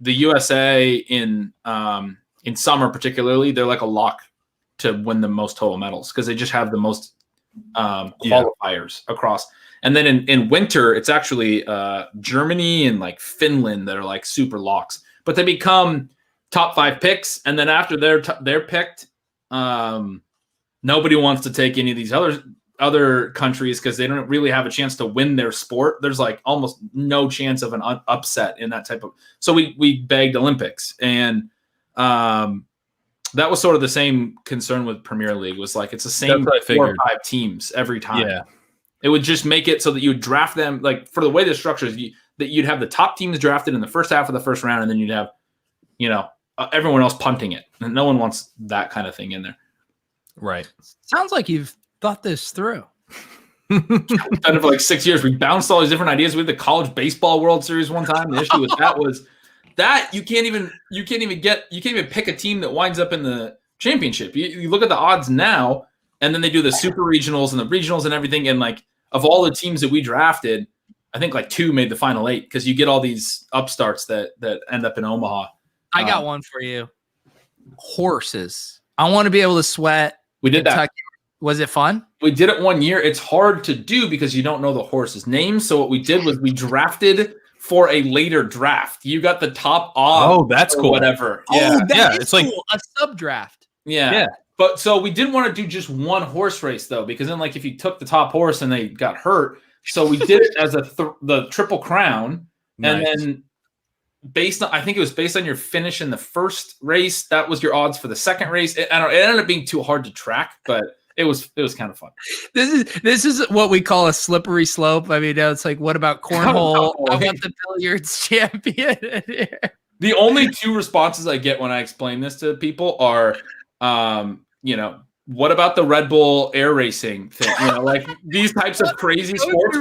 the USA in summer particularly, they're like a lock to win the most total medals because they just have the most qualifiers across. And then in winter, it's actually Germany and like Finland that are like super locks, but they become top 5 picks. And then after they're picked, nobody wants to take any of these other countries because they don't really have a chance to win their sport. There's like almost no chance of an upset in that type of. So we begged Olympics, and that was sort of the same concern with Premier League. Was like it's the same 4 or 5 teams every time. Yeah. It would just make it so that you would draft them like for the way the structure is, that you'd have the top teams drafted in the first half of the first round, and then you'd have, everyone else punting it. And no one wants that kind of thing in there. Right. Sounds like you've thought this through. We've done it for like 6 years. We bounced all these different ideas. We had the college baseball World Series one time. The issue with that was that you can't even pick a team that winds up in the championship. You look at the odds now, and then they do the super regionals and the regionals and everything. And like of all the teams that we drafted, I think like 2 made the final 8 because you get all these upstarts that end up in Omaha. I got one for you. Horses. I want to be able to sweat. We did Kentucky. that. Was it fun? We did it one year. It's hard to do because you don't know the horse's name. So what we did was we drafted for a later draft. You got the top odds. Oh, that's cool. Whatever. Yeah, that is it's cool. like A sub draft. Yeah. But so we didn't want to do just one horse race though, because then like if you took the top horse and they got hurt, so we did it as the Triple Crown, and then I think it was based on your finish in the first race. That was your odds for the second race. It ended up being too hard to track, but it was kind of fun. This is what we call a slippery slope. I mean, it's like, what about cornhole? I want the billiards champion in here. The only 2 responses I get when I explain this to people are, what about the Red Bull air racing thing? Like these types of crazy sports,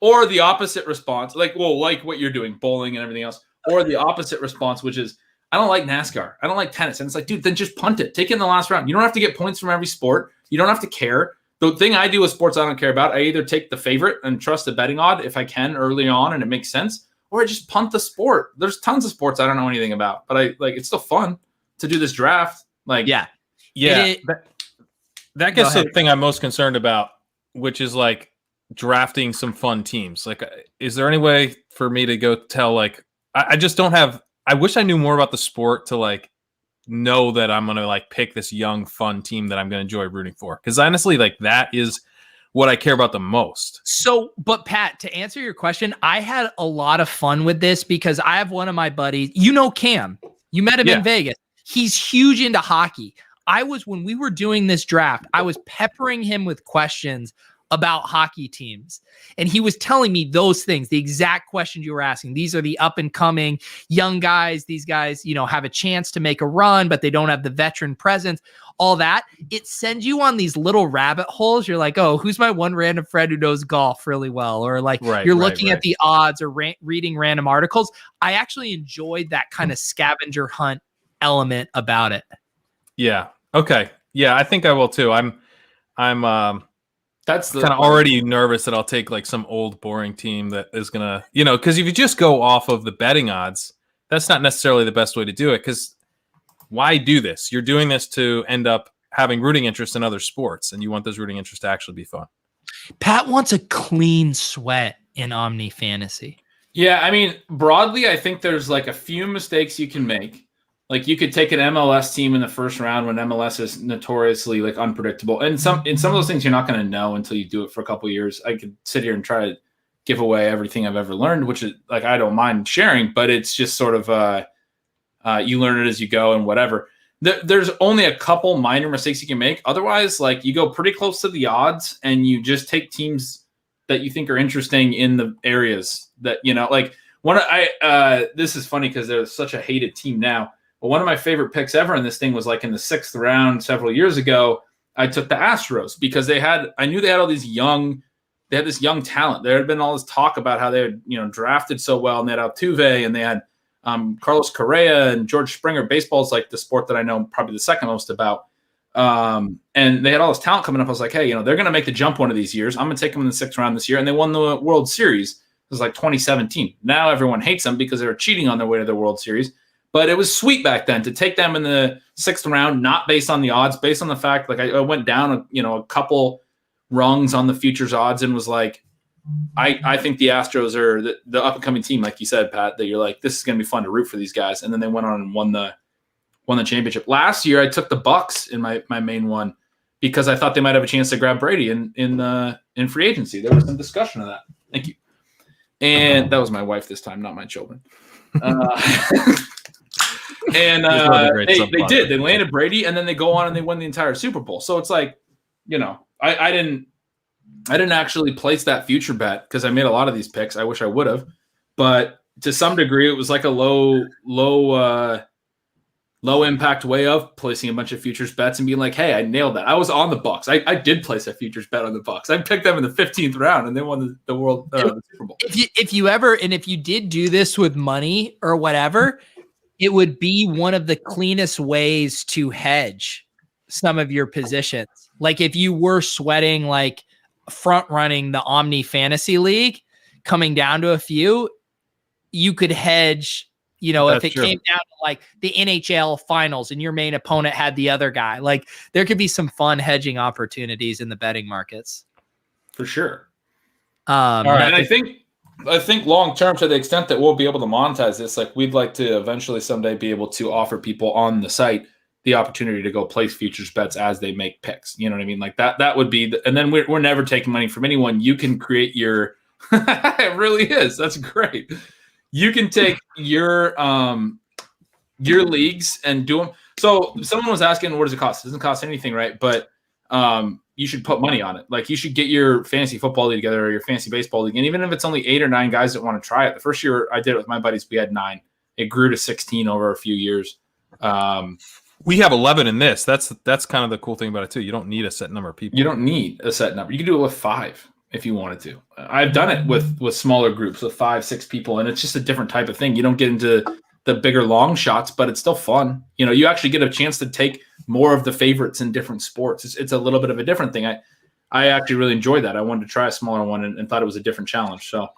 or the opposite response, like what you're doing, bowling and everything else, or the opposite response, which is, I don't like NASCAR. I don't like tennis. And it's like, dude, then just punt it. Take it in the last round. You don't have to get points from every sport. You don't have to care. The thing I do with sports I don't care about, I either take the favorite and trust the betting odd if I can early on and it makes sense, or I just punt the sport. There's tons of sports I don't know anything about, but it's still fun to do this draft. Like, that gets the thing I'm most concerned about, which is like drafting some fun teams. Like, is there any way for me to go tell, like, I just don't have, I wish I knew more about the sport to like know that I'm going to like pick this young, fun team that I'm going to enjoy rooting for. Cause honestly, like that is what I care about the most. So, but Pat, to answer your question, I had a lot of fun with this because I have one of my buddies, Cam, you met him in Vegas. He's huge into hockey. When we were doing this draft, I was peppering him with questions about hockey teams. And he was telling me those things, the exact questions you were asking. These are the up and coming young guys. These guys, have a chance to make a run, but they don't have the veteran presence, all that. It sends you on these little rabbit holes. You're like, oh, who's my one random friend who knows golf really well? Or like you're looking at the odds or reading random articles. I actually enjoyed that kind of scavenger hunt element about it. Yeah. Okay. Yeah, I think I will too. I'm that's kind of already nervous that I'll take like some old boring team that is gonna, because if you just go off of the betting odds, that's not necessarily the best way to do it. Because why do this? You're doing this to end up having rooting interest in other sports, and you want those rooting interests to actually be fun. Pat wants a clean sweat in Omnifantasy. Yeah, I mean, broadly, I think there's like a few mistakes you can make. Like you could take an MLS team in the first round when MLS is notoriously like unpredictable. And some of those things you're not going to know until you do it for a couple of years. I could sit here and try to give away everything I've ever learned, which is like, I don't mind sharing, but it's just sort of you learn it as you go and whatever. There's only a couple minor mistakes you can make. Otherwise, like you go pretty close to the odds and you just take teams that you think are interesting in the areas that, like this is funny because they're such a hated team now. But one of my favorite picks ever in this thing was like in the 6th round several years ago. I took the Astros because I knew they had all these they had this young talent. There had been all this talk about how they had, drafted so well, and they had Altuve and they had Carlos Correa and George Springer. Baseball is like the sport that I know probably the second most about. And they had all this talent coming up. I was like, hey, they're going to make the jump one of these years. I'm going to take them in the 6th round this year. And they won the World Series. It was like 2017. Now everyone hates them because they were cheating on their way to the World Series. But it was sweet back then to take them in the 6th round, not based on the odds, based on the fact, like I went down, a couple rungs on the futures odds and was like, I think the Astros are the up and coming team, like you said, Pat, that you're like, this is going to be fun to root for these guys. And then they went on and won the championship. Last year, I took the Bucks in my main one because I thought they might have a chance to grab Brady in free agency. There was some discussion of that. Thank you. And that was my wife this time, not my children. And they did. They landed Brady, and then they go on and they win the entire Super Bowl. So it's like, I didn't actually place that future bet because I made a lot of these picks. I wish I would have, but to some degree, it was like a low low impact way of placing a bunch of futures bets and being like, hey, I nailed that. I was on the Bucks. I did place a futures bet on the Bucks. I picked them in the 15th round and they won the world the Super Bowl. If you did do this with money or whatever, it would be one of the cleanest ways to hedge some of your positions. Like if you were sweating, like front running the Omnifantasy League, coming down to a few, you could hedge. You know, if it came down to like the NHL finals and your main opponent had the other guy, like there could be some fun hedging opportunities in the betting markets. For sure. All right. And I think long term, to the extent that we'll be able to monetize this, like we'd like to eventually someday be able to offer people on the site the opportunity to go place futures bets as they make picks. You know what I mean? Like that would be, and then we're never taking money from anyone. You can create your, it really is. That's great. You can take your leagues and do them. So someone was asking, what does it cost? It doesn't cost anything, right? But you should put money on it. Like you should get your fantasy football league together or your fantasy baseball league. And even if it's only 8 or 9 guys that want to try it, the first year I did it with my buddies, we had 9. It grew to 16 over a few years. We have 11 in this. That's kind of the cool thing about it too. You don't need a set number of people. You don't need a set number. You can do it with 5 if you wanted to. I've done it with smaller groups with 5, 6 people, and it's just a different type of thing. You don't get into the bigger long shots, but it's still fun. You know, you actually get a chance to take more of the favorites in different sports. It's a little bit of a different thing. I actually really enjoyed that. I wanted to try a smaller one and thought it was a different challenge. So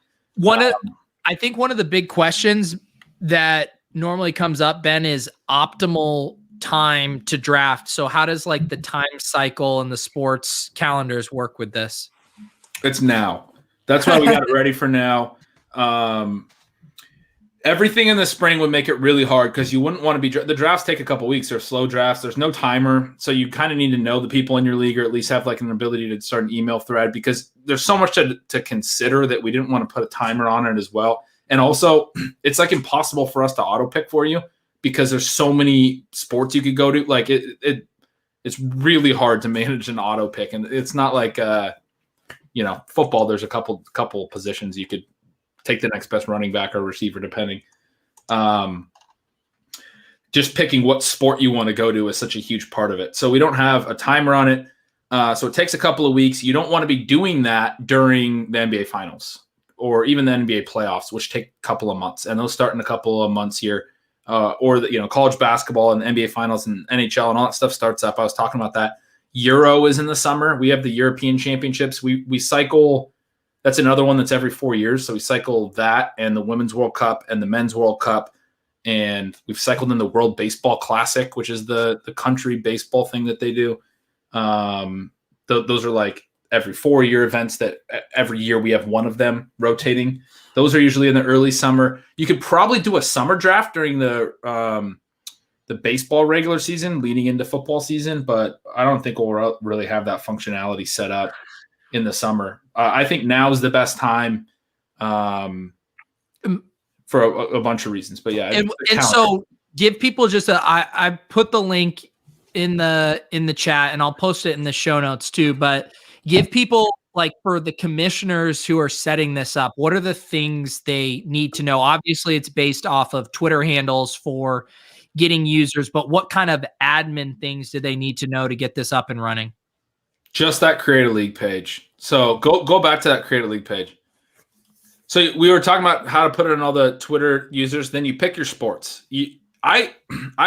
I think one of the big questions that normally comes up, Ben, is optimal time to draft. So how does like the time cycle and the sports calendars work with this? It's now. That's why we got it ready for now. Everything in the spring would make it really hard because you wouldn't want to be the drafts take a couple weeks. They're slow drafts. There's no timer. So you kind of need to know the people in your league or at least have like an ability to start an email thread because there's so much to consider that we didn't want to put a timer on it as well. And also it's like impossible for us to auto pick for you because there's so many sports you could go to. Like it's really hard to manage an auto pick. And it's not like, football, there's a couple positions you could take the next best running back or receiver, depending. Just picking what sport you want to go to is such a huge part of it. So we don't have a timer on it. So it takes a couple of weeks. You don't want to be doing that during the NBA finals or even the NBA playoffs, which take a couple of months. And those start in a couple of months here. Or college basketball and the NBA finals and NHL and all that stuff starts up. I was talking about that. Euro is in the summer. We have the European Championships. We cycle. That's another one that's every 4 years. So we cycle that and the Women's World Cup and the Men's World Cup. And we've cycled in the World Baseball Classic, which is the country baseball thing that they do. Those are like every 4-year events that every year we have one of them rotating. Those are usually in the early summer. You could probably do a summer draft during the baseball regular season leading into football season, but I don't think we'll really have that functionality set up in the summer. I think now is the best time for a bunch of reasons, but yeah. And so give people just I put the link in the chat and I'll post it in the show notes too, but give people like for the commissioners who are setting this up, what are the things they need to know? Obviously it's based off of Twitter handles for getting users, but what kind of admin things do they need to know to get this up and running? Just that Create a League page. So go back to that Create a League page. So we were talking about how to put it in all the Twitter users. Then you pick your sports. I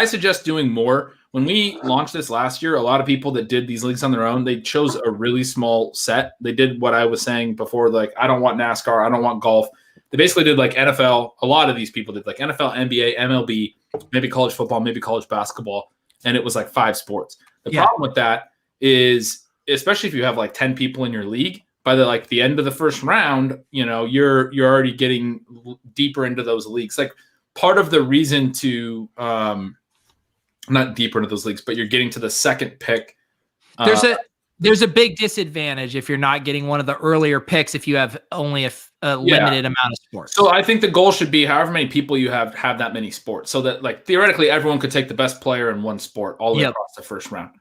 suggest doing more. When we launched this last year, a lot of people that did these leagues on their own, they chose a really small set. They did what I was saying before, like, I don't want NASCAR, I don't want golf. They basically did like NFL. A lot of these people did like NFL, NBA, MLB, maybe college football, maybe college basketball. And it was like 5 sports. The problem with that is, especially if you have like 10 people in your league, by the end of the first round, you're already getting deeper into those leagues. Like part of the reason to not deeper into those leagues, but you're getting to the second pick. There's a big disadvantage if you're not getting one of the earlier picks if you have only a limited amount of sports. So I think the goal should be however many people you have that many sports, so that like theoretically everyone could take the best player in one sport all the way across the first round.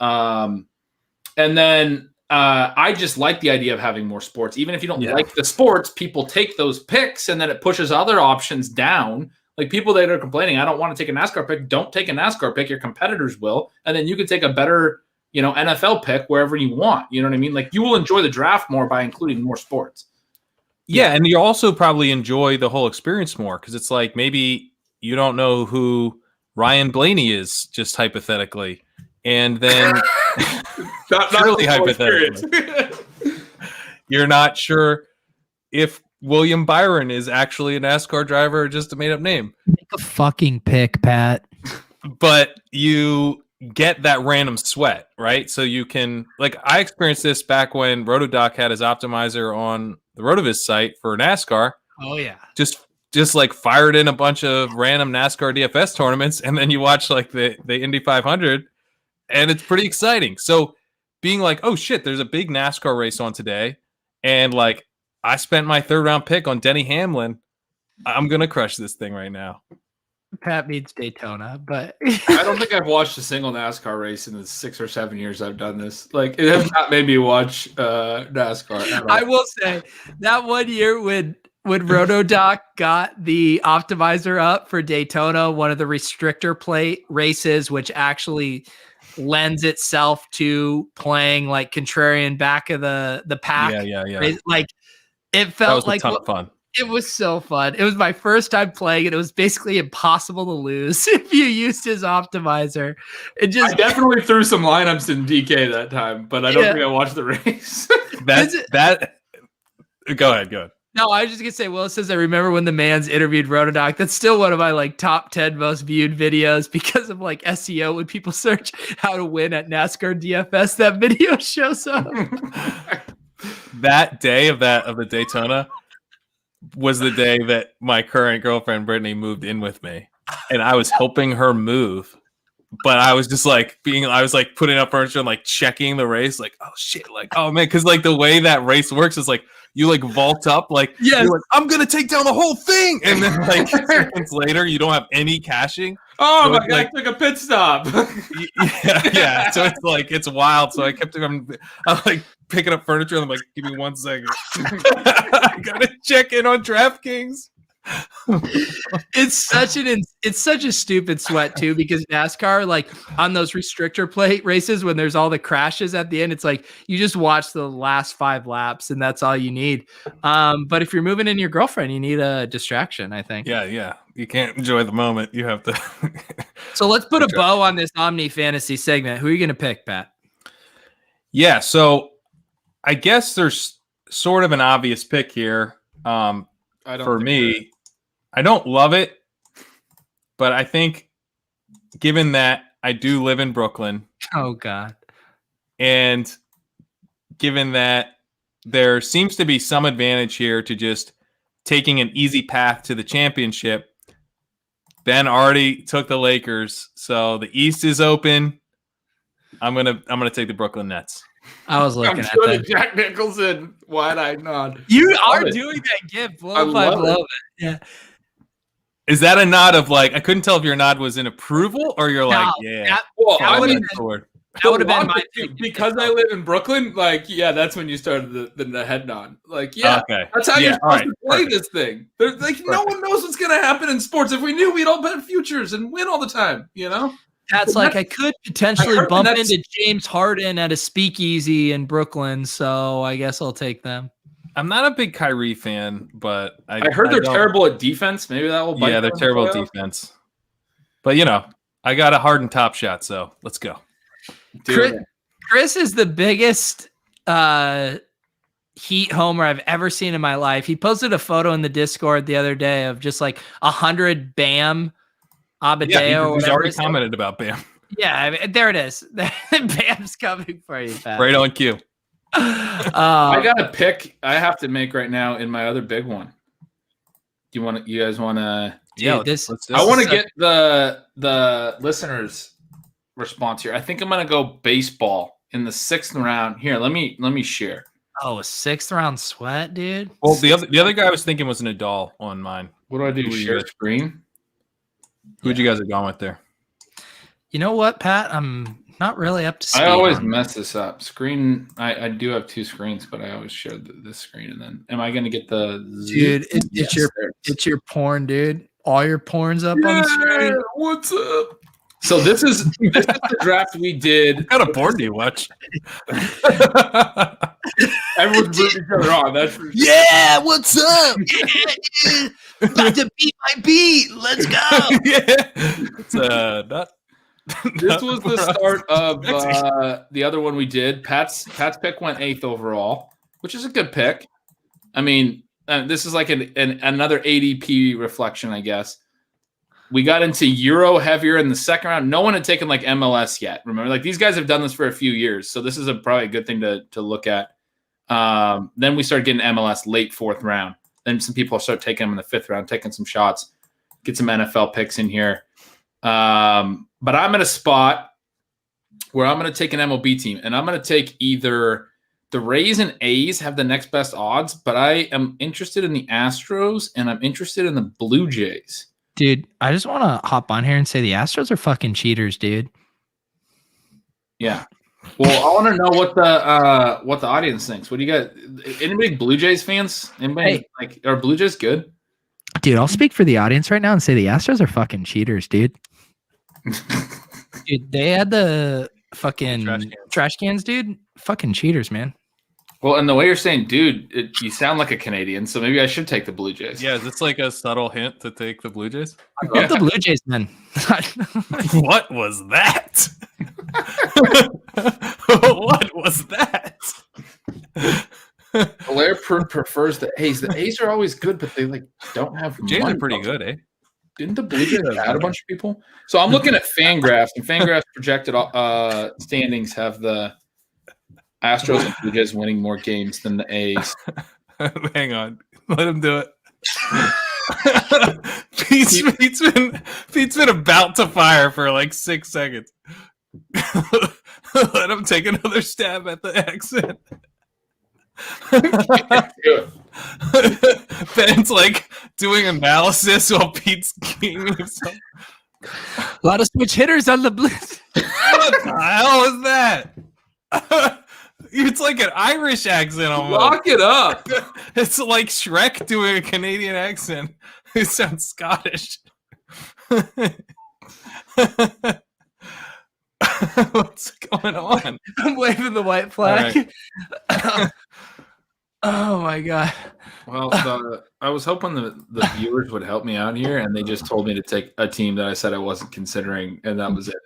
And then I just like the idea of having more sports. Even if you don't like the sports, people take those picks and then it pushes other options down, Like people that are complaining, I don't want to take a NASCAR pick. Don't take a NASCAR pick. Your competitors will, and then you can take a better, NFL pick wherever you want. You know what I mean? Like you will enjoy the draft more by including more sports. Yeah, and you also probably enjoy the whole experience more because it's like maybe you don't know who Ryan Blaney is, just hypothetically, and then not purely hypothetically, you're not sure if William Byron is actually a NASCAR driver or just a made-up name. Make a fucking pick, Pat. But you get that random sweat, right? So you can, like, I experienced this back when Rotodoc had his optimizer on the Rotoviz site for NASCAR. Oh yeah, just like fired in a bunch of random NASCAR DFS tournaments, and then you watch like the Indy 500, and it's pretty exciting. So being like, oh shit, there's a big NASCAR race on today, and like I spent my 3rd round pick on Denny Hamlin. I'm gonna crush this thing right now. Pat needs Daytona, but I don't think I've watched a single NASCAR race in the 6 or 7 years I've done this. Like it has not made me watch NASCAR. I will say that one year when Rotodoc got the optimizer up for Daytona, one of the restrictor plate races, which actually lends itself to playing like contrarian back of the pack. Yeah. Like it felt that was like a ton of fun. It was so fun. It was my first time playing it. It was basically impossible to lose if you used his optimizer. I definitely threw some lineups in DK that time, but I don't think I watched the race. Go ahead. No, I was just gonna say, Will says I remember when the Mans interviewed Rotodoc. That's still one of my like top 10 most viewed videos because of like SEO. When people search how to win at NASCAR DFS, that video shows up. That day of the Daytona was the day that my current girlfriend Brittany moved in with me, and I was helping her move, but I was just like I was like putting up furniture and like checking the race, like oh shit, like oh man, because like the way that race works is like you like vault up, like you're like I'm gonna take down the whole thing, and then like seconds later you don't have any caching. Oh so my god! Like, I took a pit stop. yeah. So it's like it's wild. So I kept I'm like picking up furniture, and I'm like, give me 1 second. I gotta check in on DraftKings. It's such a stupid sweat too, because NASCAR, like on those restrictor plate races when there's all the crashes at the end, it's like you just watch the last 5 laps and that's all you need. But if you're moving in your girlfriend, you need a distraction, I think. Yeah. You can't enjoy the moment. You have to. So let's put a bow on this Omnifantasy segment. Who are you gonna pick, Pat? Yeah, so I guess there's sort of an obvious pick here. For me, I don't love it, but I think given that I do live in Brooklyn. Oh God. And given that there seems to be some advantage here to just taking an easy path to the championship, Ben already took the Lakers, so the East is open. I'm gonna take the Brooklyn Nets. I was looking at that. Jack Nicholson, wide-eyed nod. You are doing that gift. I love it. Yeah. Is that a nod of like? I couldn't tell if your nod was in approval or you're like, yeah. That would have been my pick. Because I live in Brooklyn. Like, yeah, that's when you started the head nod. Like, yeah, okay. That's how you're supposed to play this thing. There's like no one knows what's gonna happen in sports. If we knew, we'd all bet futures and win all the time. You know. That's like I could potentially bump into James Harden at a speakeasy in Brooklyn, so I guess I'll take them. I'm not a big Kyrie fan, but I heard they're terrible at defense. Maybe that will bite. Yeah, they're terrible at defense. But I got a Harden top shot, so let's go. Chris is the biggest Heat homer I've ever seen in my life. He posted a photo in the Discord the other day of just like 100 Bam Abadeo. He's already commented about Bam. Yeah, I mean, there it is. Bam's coming for you, Pat. Right on cue. I got a pick I have to make right now in my other big one. You guys want to? Yeah, I want to get the listeners' response here. I think I'm gonna go baseball in the 6th round. Here, let me share. Oh, a 6th round sweat, dude. Well, the other guy I was thinking was Nadal on mine. What do I do? Share screen. Who'd you guys have gone with there? You know what, Pat? I'm not really up to speed. I always mess this up. Screen. I do have 2 screens, but I always share this screen. And then, am I going to get the? Dude, it's your porn, dude. all your porn's up on the screen. What's up? So this is the draft we did. What kind of porn do you watch? Everyone's rooting each other on. That's for sure. Yeah, what's up? About to beat my beat. Let's go. Yeah. It's not. This was the start of the other one we did. Pat's pick went 8th overall, which is a good pick. I mean, this is like another ADP reflection, I guess. We got into Euro heavier in the second round. No one had taken like MLS yet. Remember, like these guys have done this for a few years, so this is probably a good thing to look at. Then we started getting MLS late 4th round. Then some people start taking them in the 5th round, taking some shots, get some NFL picks in here. But I'm in a spot where I'm going to take an MLB team, and I'm going to take either the Rays and A's have the next best odds, but I am interested in the Astros and I'm interested in the Blue Jays. Dude, I just want to hop on here and say the Astros are fucking cheaters, dude. Yeah. Well, I want to know what the audience thinks. What do you got? Anybody Blue Jays fans? Anybody are Blue Jays good? Dude, I'll speak for the audience right now and say the Astros are fucking cheaters, dude. Dude, they had the fucking trash cans, dude. Fucking cheaters, man. Well, and the way you're saying, dude, you sound like a Canadian, so maybe I should take the Blue Jays. Yeah, is this like a subtle hint to take the Blue Jays? I love the Blue Jays, man. What was that? What was that? Blair prefers the A's. The A's are always good, but they don't have Jays money. are pretty good, eh? Didn't the Blue Jays add a bunch of people? So I'm looking at Fangraphs, and Fangraphs projected standings have the Astros and Blue Jays winning more games than the A's. Hang on. Let him do it. Pete's been about to fire for like 6 seconds. Let him take another stab at the accent. Ben's like doing analysis while Pete's keying himself. A lot of switch hitters on the Blues. What the hell is that? It's like an Irish accent almost. Lock it up. It's like Shrek doing a Canadian accent. It sounds Scottish. What's going on? I'm waving the white flag. Right. Oh my god. Well, I was hoping the viewers would help me out here, and they just told me to take a team that I said I wasn't considering, and that was it.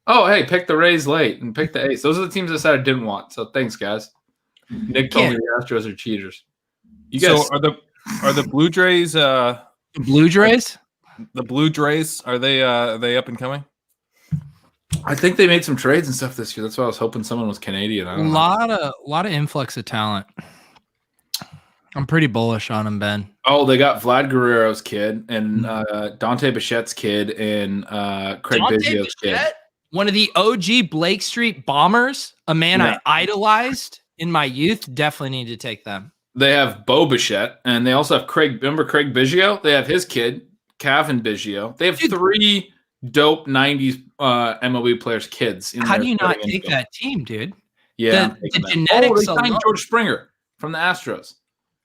Oh, hey, pick the Rays late and pick the A's. Those are the teams I said I didn't want. So thanks, guys. Nick told me the Astros are cheaters. You guys, so are the Blue Jays? Blue Jays? The Blue Jays are they up and coming? I think they made some trades and stuff this year. That's why I was hoping someone was Canadian. A lot of influx of talent. I'm pretty bullish on him, Ben. Oh, they got Vlad Guerrero's kid and Dante Bichette's kid and Craig Biggio's kid. One of the OG Blake Street Bombers, a man I idolized in my youth. Definitely need to take them. They have Bo Bichette, and they also have Craig. Remember Craig Biggio? They have his kid, Kevin Biggio. They have 3 dope 90s MLB players' kids. How do you not take that team, dude? Yeah. The genetics they signed George Springer from the Astros.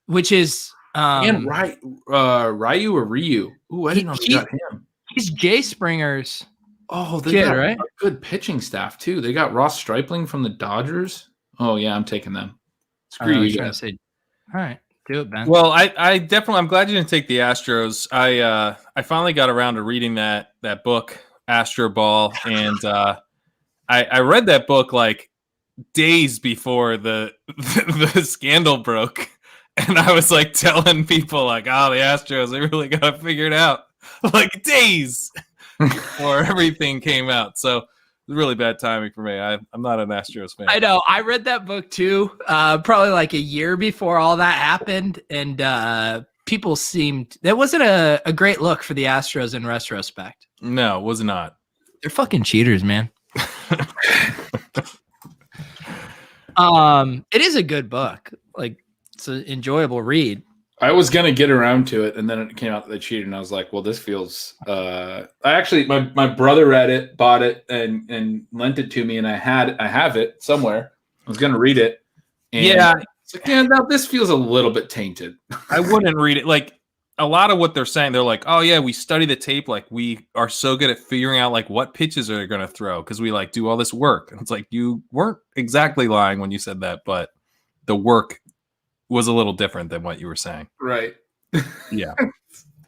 Which is and Ryu or Ryu. Ooh, I didn't know they got him. He's Jay Springer's they kid, got right? a good pitching staff too. They got Ross Stripling from the Dodgers. Oh yeah, I'm taking them. Screw you guys. All right, do it, Ben. Well, I definitely. I'm glad you didn't take the Astros. I finally got around to reading that book, Astro Ball, and I read that book like days before the scandal broke. And I was like telling people like, oh, the Astros, they really got to figure it out like days before everything came out. So it was really bad timing for me. I'm not an Astros fan. I know. I read that book too, probably like a year before all that happened. And people seemed, that wasn't a great look for the Astros in retrospect. No, it was not. They're fucking cheaters, man. It is a good book. Like, it's an enjoyable read. I was gonna get around to it, and then it came out that they cheated, and I was like, "Well, this feels." I actually, my brother read it, bought it, and lent it to me, and I have it somewhere. I was gonna read it. And yeah, it's like, now this feels a little bit tainted. I wouldn't read it. Like, a lot of what they're saying, they're like, oh yeah, we study the tape. Like we are so good at figuring out like what pitches are they going to throw because we like do all this work. And it's like you weren't exactly lying when you said that, but the work was a little different than what you were saying. Right. Yeah.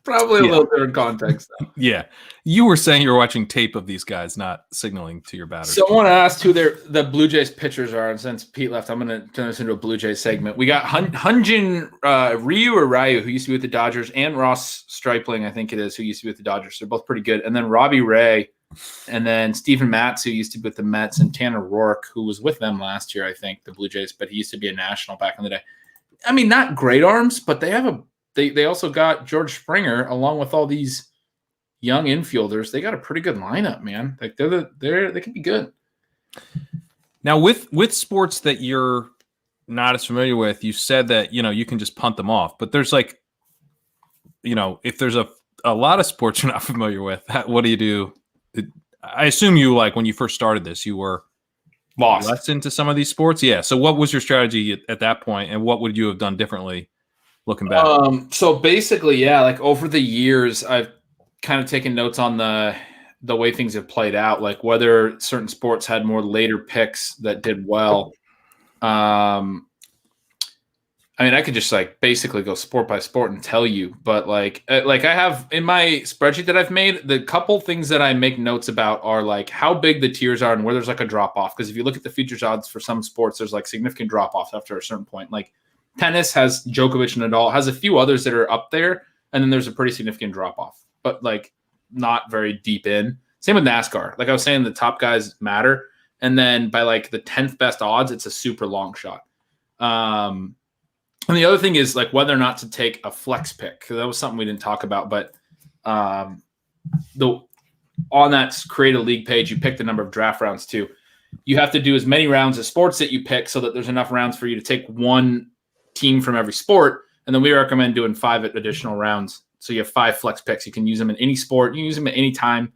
Probably a little different context, though. Yeah. You were saying you were watching tape of these guys, not signaling to your batters. Someone asked who the Blue Jays pitchers are, and since Pete left, I'm going to turn this into a Blue Jays segment. We got Hyunjin Ryu, who used to be with the Dodgers, and Ross Stripling, I think it is, who used to be with the Dodgers. They're both pretty good. And then Robbie Ray, and then Steven Matz, who used to be with the Mets, and Tanner Rourke, who was with them last year, I think, the Blue Jays, but he used to be a national back in the day. I mean, not great arms, but they have They also got George Springer along with all these young infielders. They got a pretty good lineup, man. Like they can be good. Now with sports that you're not as familiar with, you said that you can just punt them off. But there's like, if there's a lot of sports you're not familiar with, what do you do? I assume you like when you first started this, you were lost less into some of these sports. Yeah. So what was your strategy at that point, and what would you have done differently? Looking back. So basically, yeah, like over the years, I've kind of taken notes on the way things have played out, like whether certain sports had more later picks that did well. I mean, I could just like basically go sport by sport and tell you, but like I have in my spreadsheet that I've made, the couple things that I make notes about are like how big the tiers are and where there's like a drop off. Because if you look at the futures odds for some sports, there's like significant drop offs after a certain point. Like tennis has Djokovic and Nadal, has a few others that are up there, and then there's a pretty significant drop off, but like not very deep in. Same with NASCAR. Like I was saying, the top guys matter, and then by like the 10th best odds, it's a super long shot. And the other thing is like whether or not to take a flex pick. That was something we didn't talk about, but on that create a league page, you pick the number of draft rounds too. You have to do as many rounds as sports that you pick so that there's enough rounds for you to take one team from every sport, and then we recommend doing 5 additional rounds. So you have 5 flex picks. You can use them in any sport. You can use them at any time.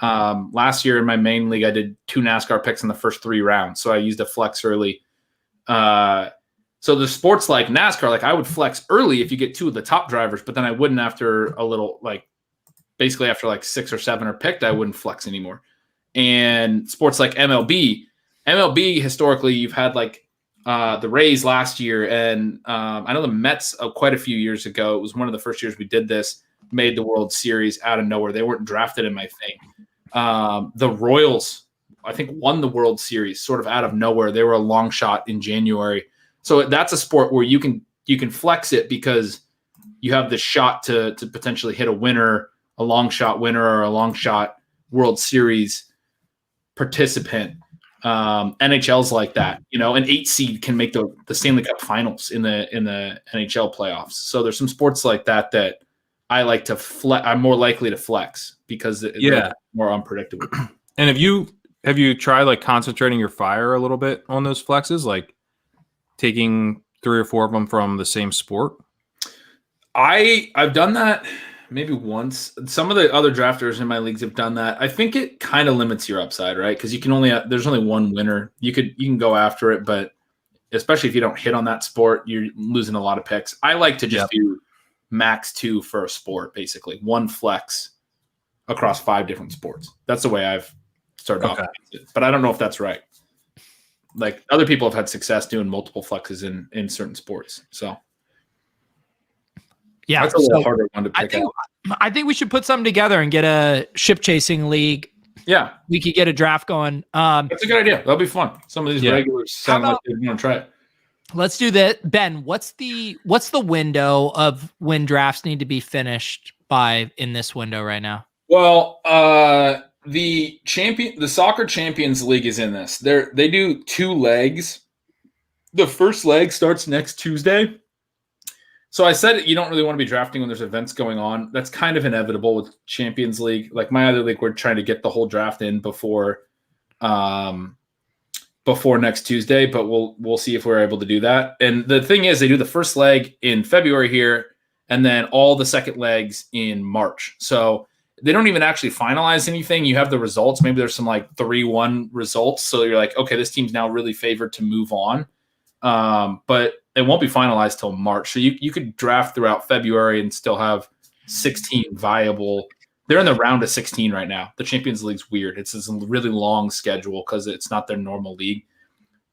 Last year in my main league, I did 2 NASCAR picks in the first 3 rounds, so I used a flex early. So the sports like NASCAR, like I would flex early if you get 2 of the top drivers, but then I wouldn't after a little, like basically after like 6 or 7 are picked, I wouldn't flex anymore. And sports like MLB historically, you've had like the Rays last year, and I know the Mets quite a few years ago. It was one of the first years we did this, made the World Series out of nowhere. They weren't drafted in my thing. The Royals, I think, won the World Series sort of out of nowhere. They were a long shot in January. So that's a sport where you can flex it because you have the shot to potentially hit a winner, a long shot winner, or a long shot World Series participant. NHL's like that, an 8 seed can make the Stanley Cup Finals in the NHL playoffs. So there's some sports like that I like to flex. I'm more likely to flex because it's more unpredictable. And have you tried like concentrating your fire a little bit on those flexes, like taking 3 or 4 of them from the same sport? I've done that maybe once. Some of the other drafters in my leagues have done that. I think it kind of limits your upside, right? Because there's only one winner. You can go after it, but especially if you don't hit on that sport, you're losing a lot of picks. I like to just do max 2 for a sport, basically 1 flex across 5 different sports. That's the way I've started off. But I don't know if that's right. Like other people have had success doing multiple flexes in certain sports. So yeah, that's a little harder one to pick out. I think we should put something together and get a ship chasing league. Yeah, we could get a draft going. That's a good idea. That'll be fun. Some of these regulars sound like they want to try it. Let's do that. Ben, what's the window of when drafts need to be finished by in this window right now? Well, the Soccer Champions League is in this. They do 2 legs. The first leg starts next Tuesday. So I said you don't really want to be drafting when there's events going on. That's kind of inevitable with Champions League. Like my other league, we're trying to get the whole draft in before next Tuesday, but we'll see if we're able to do that. And the thing is, they do the first leg in February here, and then all the second legs in March. So they don't even actually finalize anything. You have the results. Maybe there's some like 3-1 results. So you're like, okay, this team's now really favored to move on. But it won't be finalized till March. So you could draft throughout February and still have 16 viable. They're in the round of 16 right now. The Champions League's weird. It's this really long schedule because it's not their normal league.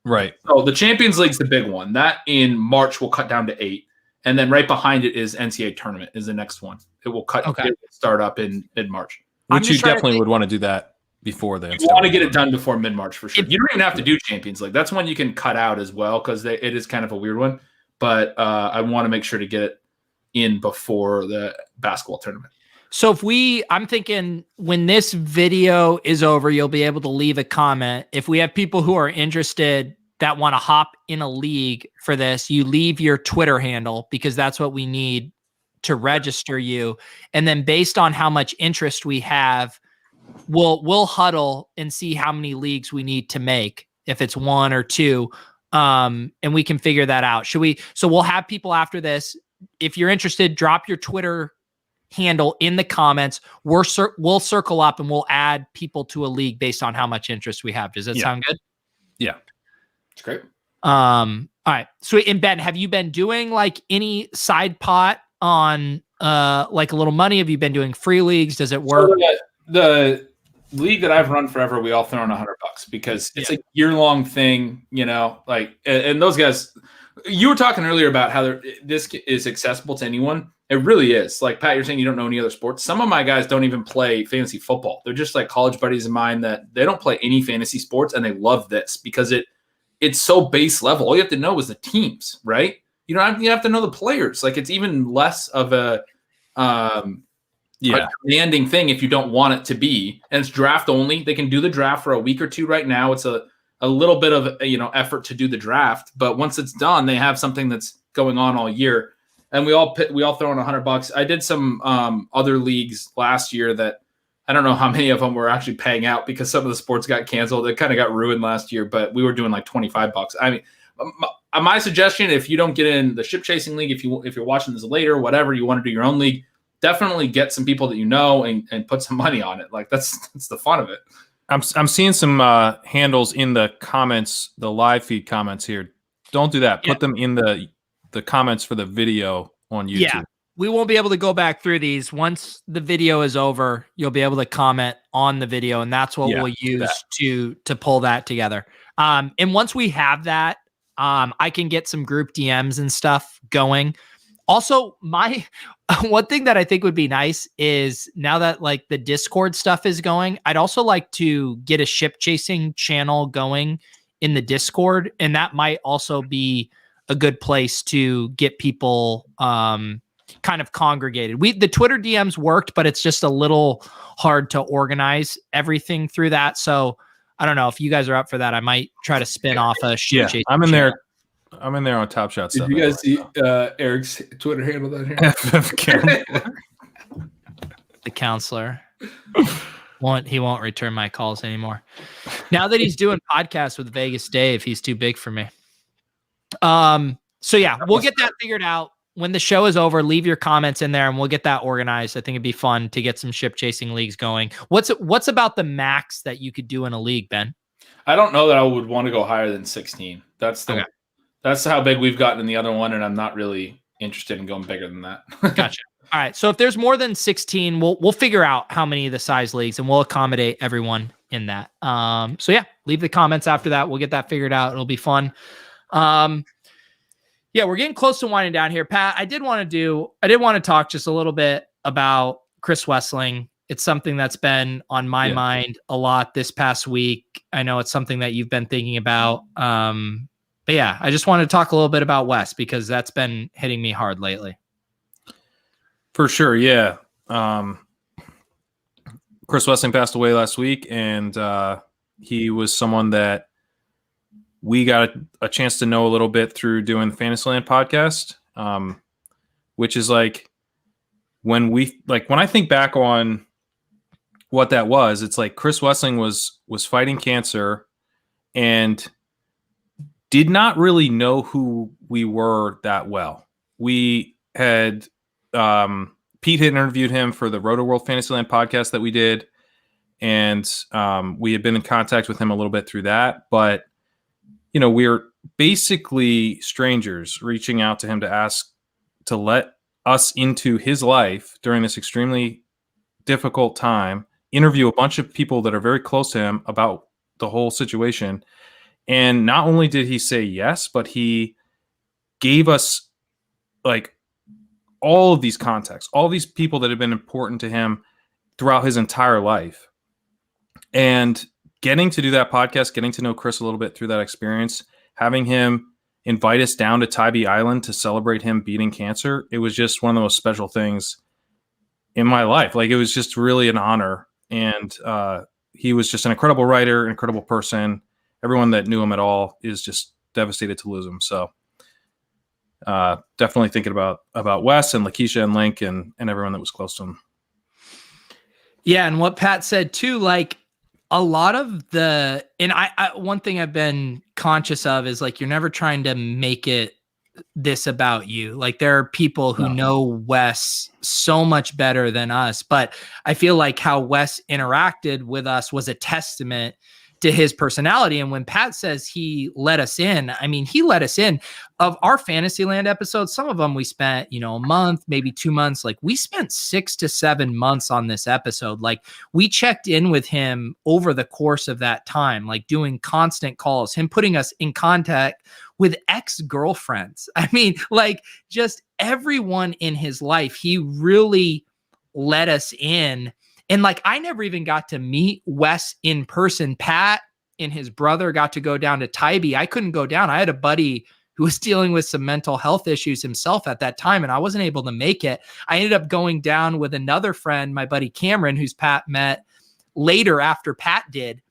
Right. So the Champions League's the big one. That in March will cut down to 8. And then right behind it is NCAA tournament is the next one. It will cut. Okay. It will start up in mid-March. Which you definitely would want to do that before then. You want to get it done before mid-March for sure. You don't even have to do Champions League. That's one you can cut out as well because it is kind of a weird one. But I want to make sure to get it in before the basketball tournament. So I'm thinking when this video is over, you'll be able to leave a comment. If we have people who are interested that want to hop in a league for this, you leave your Twitter handle because that's what we need to register you. And then based on how much interest we have, we'll huddle and see how many leagues we need to make, if it's 1 or 2. And we can figure that out. So we'll have people after this. If you're interested, drop your Twitter handle in the comments. We'll circle up and we'll add people to a league based on how much interest we have. Does that sound good? Yeah. It's great. All right. So, and Ben, have you been doing like any side pot on like a little money? Have you been doing free leagues? Does it work? So the league that I've run forever, we all throw in $100 because it's a year-long thing, like, and those guys, you were talking earlier about how this is accessible to anyone. It really is. Like, Pat, you're saying you don't know any other sports. Some of my guys don't even play fantasy football. They're just like college buddies of mine that they don't play any fantasy sports, and they love this because it's so base level. All you have to know is the teams, right? You have to know the players. Like, it's even less of a demanding thing if you don't want it to be. And it's draft only. They can do the draft for a week or 2 right now. It's a little bit of effort to do the draft, but once it's done, they have something that's going on all year. And we all throw in $100. I did some other leagues last year that I don't know how many of them were actually paying out because some of the sports got canceled. It kind of got ruined last year, but we were doing like $25. I mean, my suggestion, if you don't get in the ship chasing league, if you're watching this later, whatever, you want to do your own league, definitely get some people that you know and put some money on it. Like that's the fun of it. I'm seeing some handles in the comments, the live feed comments here. Don't do that. Put them in the comments for the video on YouTube. Yeah. We won't be able to go back through these. Once the video is over, you'll be able to comment on the video, and that's what we'll use to pull that together. And once we have that, I can get some group DMs and stuff going. Also, one thing that I think would be nice is now that like the Discord stuff is going, I'd also like to get a ship chasing channel going in the Discord, and that might also be a good place to get people kind of congregated. The Twitter DMs worked, but it's just a little hard to organize everything through that. So I don't know if you guys are up for that. I might try to spin off a ship chasing I'm in channel. there. I'm in there on Top Shot stuff. Did you guys see Eric's Twitter handle down here? The counselor he won't return my calls anymore. Now that he's doing podcasts with Vegas Dave, he's too big for me. So yeah, we'll get that figured out when the show is over. Leave your comments in there and we'll get that organized. I think it'd be fun to get some ship chasing leagues going. What's about the max that you could do in a league, Ben? I don't know that I would want to go higher than 16. That's how big we've gotten in the other one, and I'm not really interested in going bigger than that. Gotcha. All right. So if there's more than 16, we'll figure out how many of the size leagues and we'll accommodate everyone in that. So yeah, leave the comments after that. We'll get that figured out. It'll be fun. Yeah, we're getting close to winding down here. Pat, I did want to talk just a little bit about Chris Wessling. It's something that's been on my mind a lot this past week. I know it's something that you've been thinking about. But yeah, I just wanted to talk a little bit about Wes because that's been hitting me hard lately. For sure, yeah. Chris Wessling passed away last week, and he was someone that we got a chance to know a little bit through doing the Fantasyland podcast, which is like when I think back on what that was, it's like Chris Wessling was fighting cancer and did not really know who we were that well. We had Pete had interviewed him for the Roto World Fantasyland podcast that we did, and we had been in contact with him a little bit through that, but we're basically strangers reaching out to him to ask to let us into his life during this extremely difficult time, interview a bunch of people that are very close to him about the whole situation. And not only did he say yes, but he gave us like all of these contexts, all these people that have been important to him throughout his entire life. And getting to do that podcast, getting to know Chris a little bit through that experience, having him invite us down to Tybee Island to celebrate him beating cancer, it was just one of the most special things in my life. Like, it was just really an honor. And he was just an incredible writer, incredible person. Everyone that knew him at all is just devastated to lose him. So definitely thinking about Wes and Lakeisha and Link and everyone that was close to him. Yeah, and what Pat said too, like a lot of the, and I one thing I've been conscious of is like, you're never trying to make it this about you. Like, there are people who know Wes so much better than us, but I feel like how Wes interacted with us was a testament to his personality. And when Pat says he let us in, I mean, he let us in. Of our Fantasyland episodes, some of them we spent, a month, maybe 2 months. Like, we spent 6 to 7 months on this episode. Like, we checked in with him over the course of that time, like doing constant calls, him putting us in contact with ex-girlfriends. I mean, like, just everyone in his life, he really let us in. And like, I never even got to meet Wes in person. Pat and his brother got to go down to Tybee. I couldn't go down. I had a buddy who was dealing with some mental health issues himself at that time, and I wasn't able to make it. I ended up going down with another friend, my buddy Cameron, who's Pat met later after Pat did.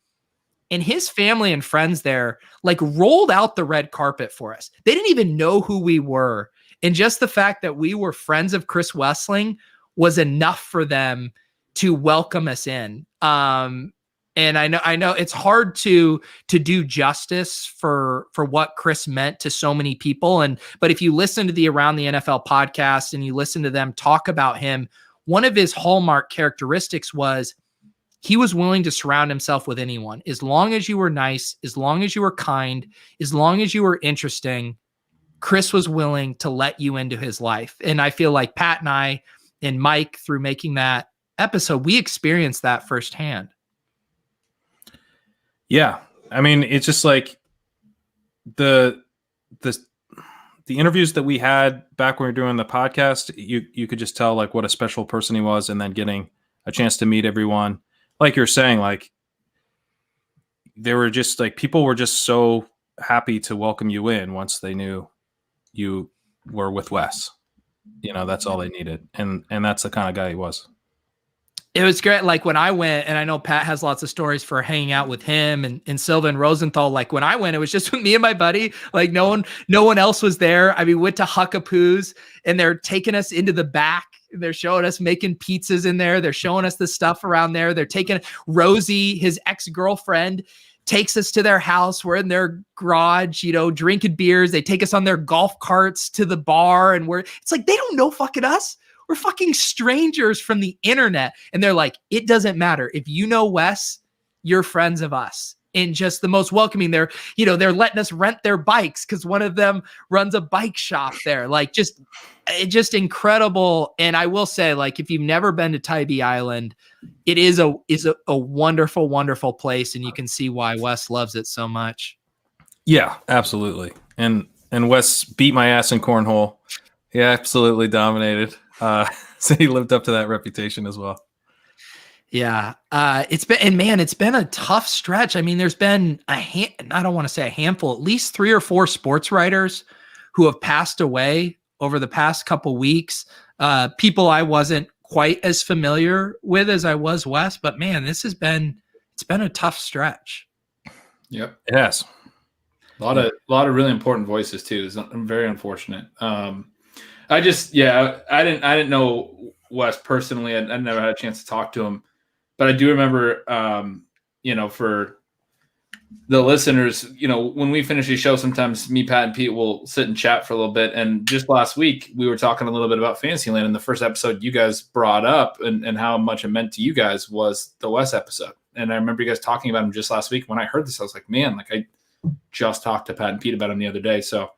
And his family and friends there like rolled out the red carpet for us. They didn't even know who we were. And just the fact that we were friends of Chris Wessling was enough for them to welcome us in. And I know it's hard to do justice for what Chris meant to so many people. But if you listen to the Around the NFL podcast and you listen to them talk about him, one of his hallmark characteristics was he was willing to surround himself with anyone. As long as you were nice, as long as you were kind, as long as you were interesting, Chris was willing to let you into his life. And I feel like Pat and I and Mike, through making that episode, we experienced that firsthand. Yeah. I mean, it's just like the interviews that we had back when we were doing the podcast, you could just tell like what a special person he was. And then getting a chance to meet everyone, like you're saying, like they were just like, people were just so happy to welcome you in once they knew you were with Wes. That's all they needed. And that's the kind of guy he was. It was great. Like when I went, and I know Pat has lots of stories for hanging out with him and Sylvan Rosenthal. Like when I went, it was just with me and my buddy. Like no one else was there. I mean, we went to Huckapoo's and they're taking us into the back. They're showing us making pizzas in there. They're showing us the stuff around there. They're taking Rosie, his ex-girlfriend, takes us to their house. We're in their garage, drinking beers. They take us on their golf carts to the bar. And it's like, they don't know fucking us. We're fucking strangers from the internet. And they're like, it doesn't matter. If you know Wes, you're friends of us. And just the most welcoming. They're letting us rent their bikes because one of them runs a bike shop there. Like just incredible. And I will say, like, if you've never been to Tybee Island, it is a wonderful, wonderful place. And you can see why Wes loves it so much. Yeah, absolutely. And Wes beat my ass in cornhole. He absolutely dominated. So he lived up to that reputation as well. Yeah. It's been a tough stretch. I mean, there's been I don't want to say a handful, at least 3 or 4 sports writers who have passed away over the past couple weeks. People I wasn't quite as familiar with as I was Wes, but man, it's been a tough stretch. Yep. It has. A lot of really important voices too. It's very unfortunate. I didn't know Wes personally. I never had a chance to talk to him, but I do remember, for the listeners, when we finish the show, sometimes me, Pat, and Pete will sit and chat for a little bit. And just last week, we were talking a little bit about Fantasyland. And the first episode you guys brought up and how much it meant to you guys was the Wes episode. And I remember you guys talking about him just last week. When I heard this, I was like, man, like I just talked to Pat and Pete about him the other day. So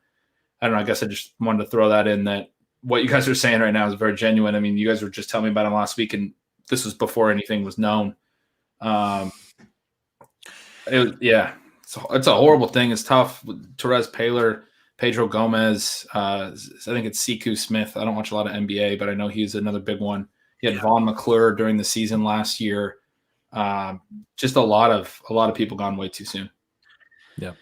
I don't know. I guess I just wanted to throw that in, that what you guys are saying right now is very genuine. I mean, you guys were just telling me about him last week, and this was before anything was known. It's a horrible thing. It's tough. Torres Paler, Pedro Gomez. I think it's Siku Smith. I don't watch a lot of NBA, but I know he's another big one. He had Vaughn McClure during the season last year. Just a lot of people gone way too soon. Yeah.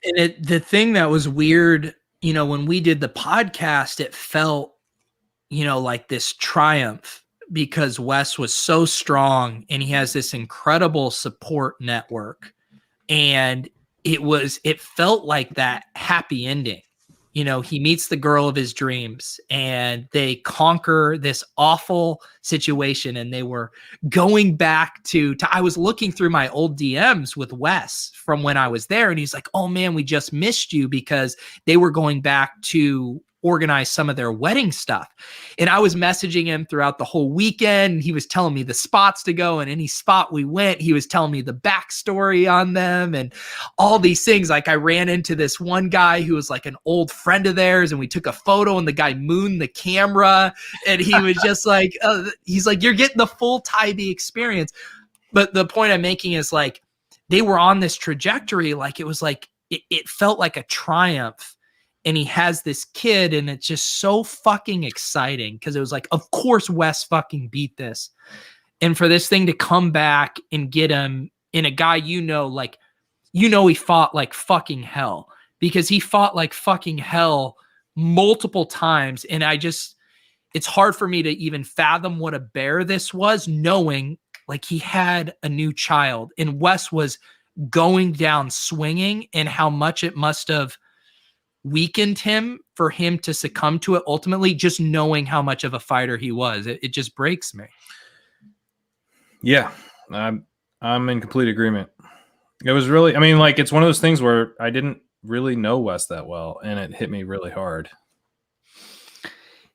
And the thing that was weird, when we did the podcast, it felt, like this triumph because Wes was so strong and he has this incredible support network. And it felt like that happy ending. He meets the girl of his dreams and they conquer this awful situation. And they were going back to I was looking through my old DMs with Wes from when I was there. And he's like, oh man, we just missed you because they were going back to organize some of their wedding stuff. And I was messaging him throughout the whole weekend. He was telling me the spots to go, and any spot we went, he was telling me the backstory on them and all these things. Like I ran into this one guy who was like an old friend of theirs, and we took a photo and the guy mooned the camera, and he was just like, he's like, you're getting the full Tybee experience. But the point I'm making is like, they were on this trajectory. Like it was like, it felt like a triumph. And he has this kid, and it's just so fucking exciting because it was like, of course, Wes fucking beat this. And for this thing to come back and get him in a guy, he fought like fucking hell because he fought like fucking hell multiple times. And it's hard for me to even fathom what a bear this was, knowing like he had a new child and Wes was going down swinging, and how much it must have weakened him for him to succumb to it ultimately, just knowing how much of a fighter he was. It just breaks me. Yeah, I'm in complete agreement. It was really, it's one of those things where I didn't really know Wes that well, and it hit me really hard.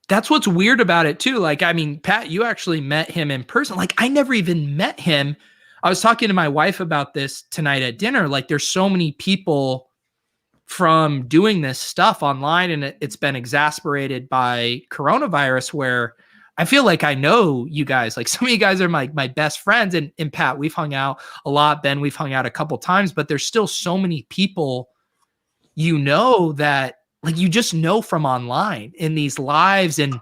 That's what's weird about it too. Like, Pat, you actually met him in person. Like, I never even met him. I was talking to my wife about this tonight at dinner. Like, there's so many people from doing this stuff online, and it's been exacerbated by coronavirus, where I feel like I know you guys. Like, some of you guys are my best friends, and Pat, we've hung out a lot. Ben, we've hung out a couple times, but there's still so many people that like you just know from online in these lives. And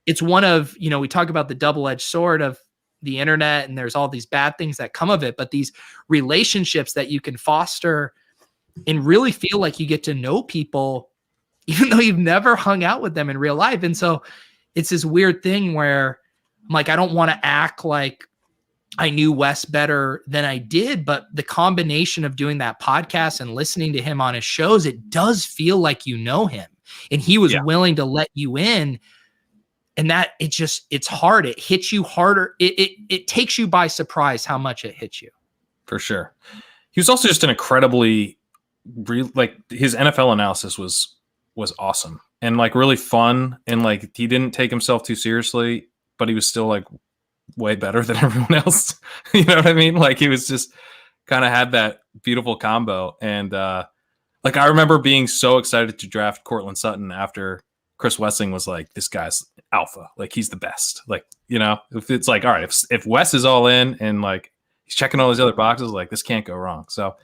it's one of, we talk about the double-edged sword of the internet, and there's all these bad things that come of it, but these relationships that you can foster and really feel like you get to know people, even though you've never hung out with them in real life. And so it's this weird thing where I'm like, I don't want to act like I knew Wes better than I did, but the combination of doing that podcast and listening to him on his shows, it does feel like you know him, and he was willing to let you in. And that it's hard. It hits you harder. It takes you by surprise how much it hits you. For sure. He was also just an incredibly, like, his NFL analysis was awesome and like really fun. And like, he didn't take himself too seriously, but he was still like way better than everyone else. You know what I mean? Like, he was just kind of had that beautiful combo. And like, I remember being so excited to draft Cortland Sutton after Chris Wessling was like, this guy's alpha. Like, he's the best. Like, if it's like, all right, if Wes is all in and like he's checking all these other boxes, like this can't go wrong. So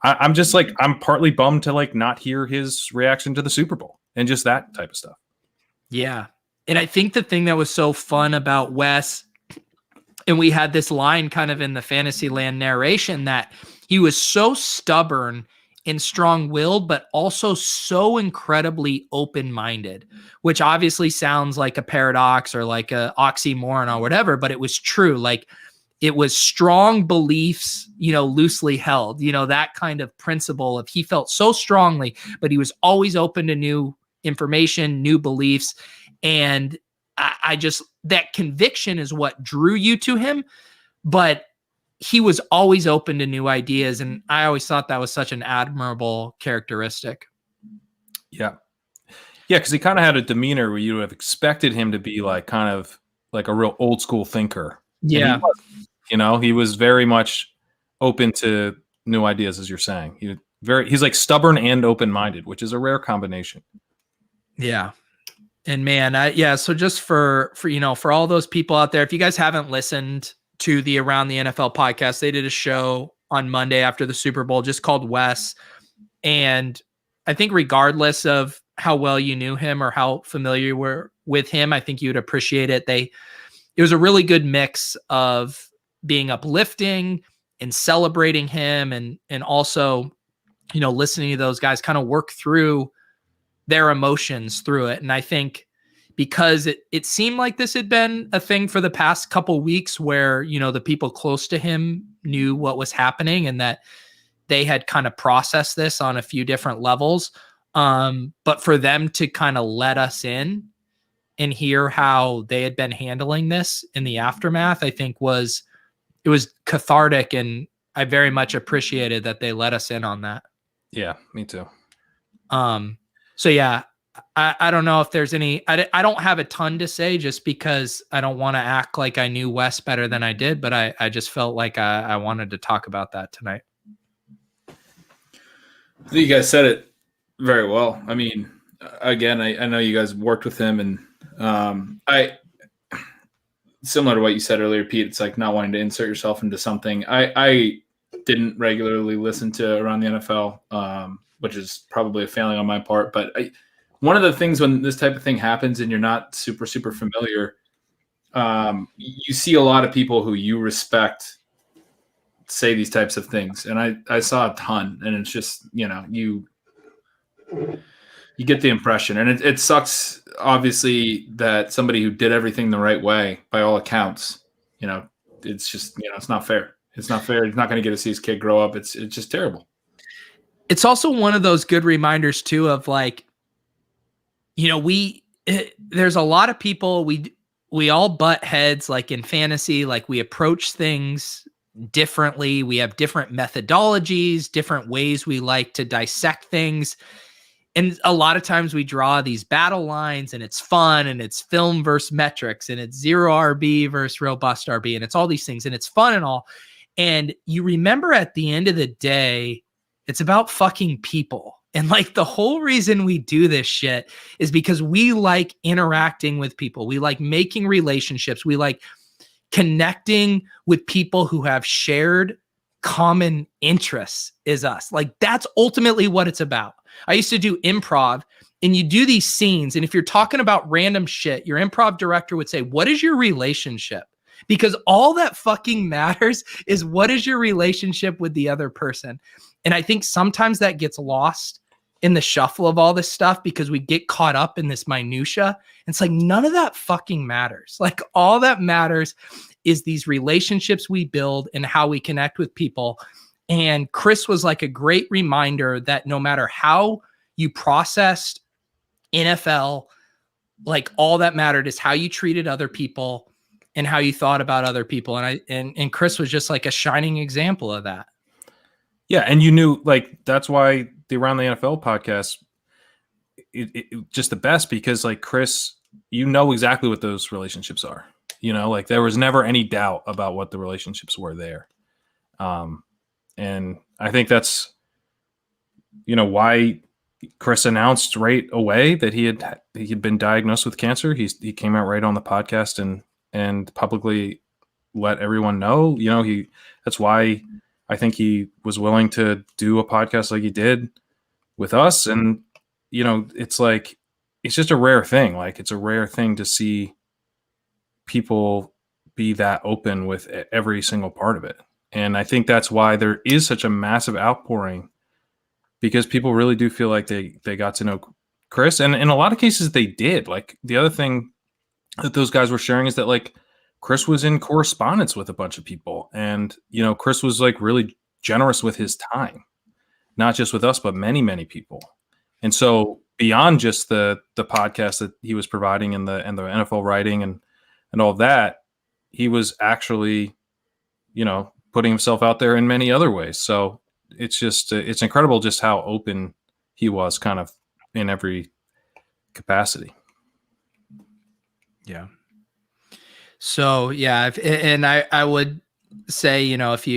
I'm just like, I'm partly bummed to like not hear his reaction to the Super Bowl and just that type of stuff. Yeah. And I think the thing that was so fun about Wes, and we had this line kind of in the Fantasyland narration, that he was so stubborn and strong-willed, but also so incredibly open-minded, which obviously sounds like a paradox or like a oxymoron or whatever, but it was true. Like, it was strong beliefs, loosely held, that kind of principle of he felt so strongly, but he was always open to new information, new beliefs. And I just, that conviction is what drew you to him, but he was always open to new ideas. And I always thought that was such an admirable characteristic. Yeah. Yeah. Cause he kind of had a demeanor where you would have expected him to be like, kind of like a real old school thinker. Yeah. He was very much open to new ideas, as you're saying. He's like stubborn and open-minded, which is a rare combination. Yeah. And man, so just for all those people out there, if you guys haven't listened to the Around the NFL podcast, they did a show on Monday after the Super Bowl just called Wes. And I think regardless of how well you knew him or how familiar you were with him, I think you would appreciate it. It was a really good mix of being uplifting and celebrating him and also, listening to those guys kind of work through their emotions through it. And I think because it seemed like this had been a thing for the past couple weeks where, the people close to him knew what was happening and that they had kind of processed this on a few different levels. But for them to kind of let us in and hear how they had been handling this in the aftermath, I think it was cathartic. And I very much appreciated that they let us in on that. Yeah, me too. So yeah, I don't know if there's any, I don't have a ton to say just because I don't want to act like I knew Wes better than I did, but I just felt like I wanted to talk about that tonight. I think you guys said it very well. I mean, again, I know you guys worked with him and I, similar to what you said earlier, Pete, it's like not wanting to insert yourself into something. I didn't regularly listen to Around the NFL, which is probably a failing on my part. But one of the things when this type of thing happens and you're not super, super familiar, you see a lot of people who you respect say these types of things. And I saw a ton, and it's just, you get the impression. And it sucks, obviously, that somebody who did everything the right way, by all accounts, it's just, it's not fair. It's not fair. He's not going to get to see his kid grow up. It's just terrible. It's also one of those good reminders too of like, there's a lot of people, we all butt heads, like in fantasy, like we approach things differently. We have different methodologies, different ways we like to dissect things. And a lot of times we draw these battle lines and it's fun and it's film versus metrics and it's zero RB versus robust RB and it's all these things and it's fun and all. And you remember at the end of the day, it's about fucking people. And like the whole reason we do this shit is because we like interacting with people. We like making relationships. We like connecting with people who have shared common interests is us. Like that's ultimately what it's about. I used to do improv and you do these scenes. And if you're talking about random shit, your improv director would say, what is your relationship? Because all that fucking matters is what is your relationship with the other person. And I think sometimes that gets lost in the shuffle of all this stuff because we get caught up in this minutia. It's like none of that fucking matters. Like all that matters is these relationships we build and how we connect with people. And Chris was like a great reminder that no matter how you processed NFL, like all that mattered is how you treated other people and how you thought about other people. And Chris was just like a shining example of that. Yeah. And you knew, like, that's why the Around the NFL podcast, it just the best because like Chris, exactly what those relationships are, like there was never any doubt about what the relationships were there. And I think that's, why Chris announced right away that he had been diagnosed with cancer. He came out right on the podcast and publicly let everyone know, that's why I think he was willing to do a podcast like he did with us. And, it's like, it's just a rare thing. Like it's a rare thing to see people be that open with every single part of it. And I think that's why there is such a massive outpouring because people really do feel like they got to know Chris. And in a lot of cases they did. Like the other thing that those guys were sharing is that like Chris was in correspondence with a bunch of people and, Chris was like really generous with his time, not just with us, but many, many people. And so beyond just the podcast that he was providing and the NFL writing and all that, he was actually, putting himself out there in many other ways. So it's just, it's incredible just how open he was kind of in every capacity. Yeah. So yeah. And I would say, if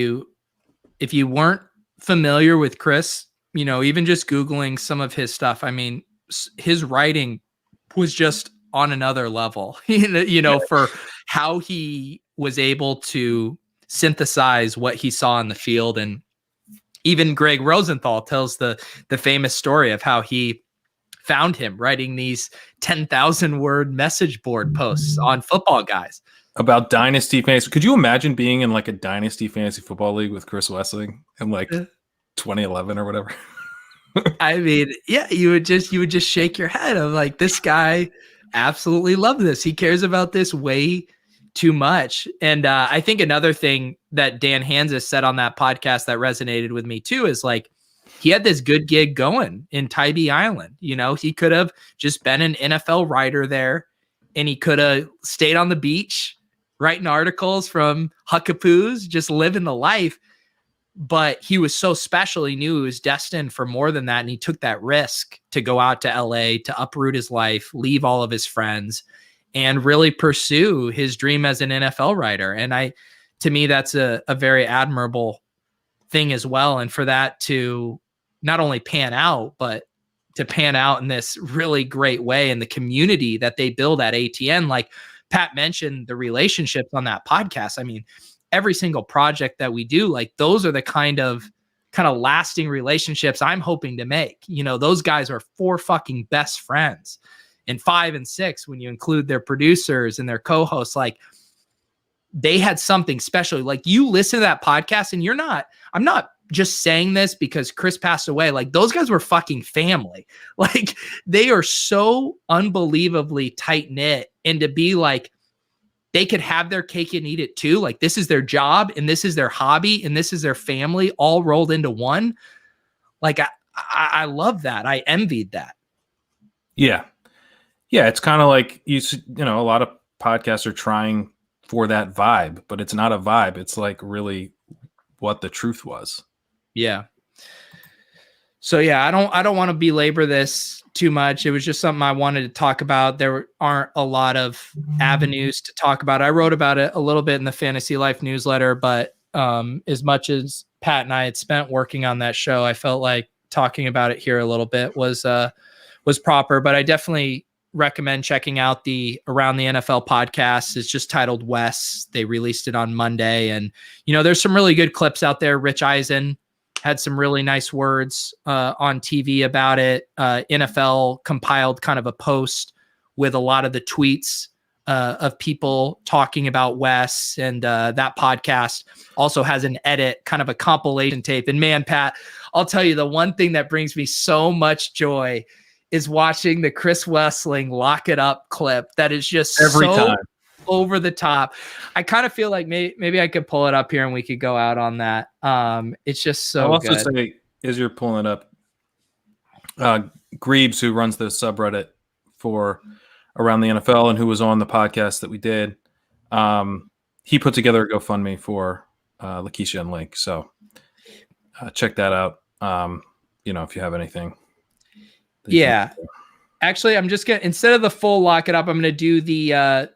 you weren't familiar with Chris, even just Googling some of his stuff, I mean, his writing was just on another level, you know, for how he was able to synthesize what he saw in the field. And even Greg Rosenthal tells the famous story of how he found him writing these 10,000 word message board posts on Football Guys about dynasty fantasy. Could you imagine being in like a dynasty fantasy football league with Chris Wesley in like 2011 or whatever? I mean, yeah, you would just shake your head of like, this guy absolutely loves this. He cares about this way too much. And I think another thing that Dan Hansis said on that podcast that resonated with me too is like, he had this good gig going in Tybee Island. You know, he could have just been an NFL writer there, and he could have stayed on the beach writing articles from Huckapoos, just living the life. But he was so special. He knew he was destined for more than that. And he took that risk to go out to LA, to uproot his life, leave all of his friends, and really pursue his dream as an NFL writer. And to me, that's a very admirable thing as well. And for that to not only pan out, but to pan out in this really great way, in the community that they build at ATN. Like Pat mentioned, the relationships on that podcast. I mean, every single project that we do, like those are the kind of lasting relationships I'm hoping to make. You know, those guys are 4 fucking best friends, and 5 and 6 when you include their producers and their co-hosts. Like, they had something special. Like, you listen to that podcast and I'm not just saying this because Chris passed away. Like, those guys were fucking family. Like, they are so unbelievably tight knit, and to be like, they could have their cake and eat it too. Like, this is their job and this is their hobby and this is their family all rolled into one. Like, I love that. I envied that. Yeah. Yeah. It's kind of like, you know, a lot of podcasts are trying for that vibe, but it's not a vibe. It's like really what the truth was. Yeah. So yeah, I don't want to belabor this too much. It was just something I wanted to talk about. There aren't a lot of avenues to talk about. I wrote about it a little bit in the Fantasy Life newsletter, but as much as Pat and I had spent working on that show, I felt like talking about it here a little bit was proper. But I definitely recommend checking out the Around the NFL podcast. It's just titled Wes. They released it on Monday, and you know, there's some really good clips out there. Rich Eisen had some really nice words on TV about it. NFL compiled kind of a post with a lot of the tweets of people talking about Wes, and that podcast also has an edit, kind of a compilation tape. And man, Pat, I'll tell you, the one thing that brings me so much joy is watching the Chris Wessling Lock It Up clip. That is just every time over the top. I kind of feel like maybe I could pull it up here and we could go out on that. It's just so I'll also good. say, as you're pulling it up, Greaves, who runs the subreddit for Around the NFL and who was on the podcast that we did, he put together a GoFundMe for Lakeisha and Link. So check that out. You know, if you have anything. Yeah. Actually, I'm just gonna, instead of the full Lock It Up, I'm gonna do the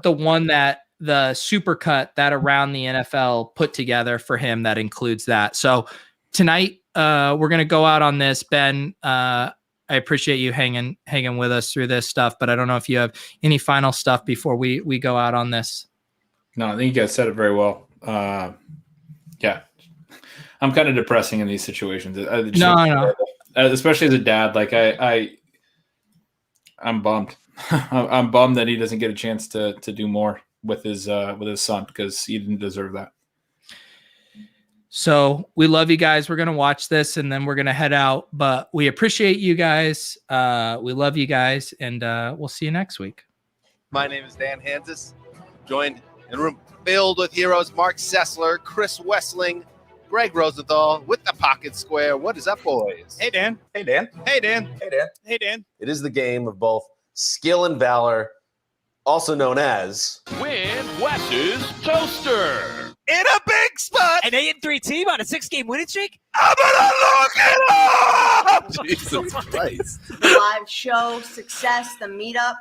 one that the supercut that Around the NFL put together for him that includes that. So tonight, we're gonna go out on this. Ben, I appreciate you hanging with us through this stuff, but I don't know if you have any final stuff before we go out on this. No, I think you guys said it very well. Yeah, I'm kind of depressing in these situations. No. Especially as a dad, like I'm bummed. I'm bummed that he doesn't get a chance to do more with his son, because he didn't deserve that. So we love you guys. We're going to watch this and then we're going to head out, but we appreciate you guys. We love you guys, and we'll see you next week. My name is Dan Hansis, joined in a room filled with heroes: Mark Sessler, Chris Wessling, Greg Rosenthal with the Pocket Square. What is up, boys? Hey, Dan. Hey, Dan. Hey, Dan. Hey, Dan. Hey, Dan. It is the game of both skill and valor, also known as Win Wes's Toaster. In a big spot. An 8-3 team on a 6-game winning streak? I'm gonna look it up. Jesus Christ. The live show success, the meetup,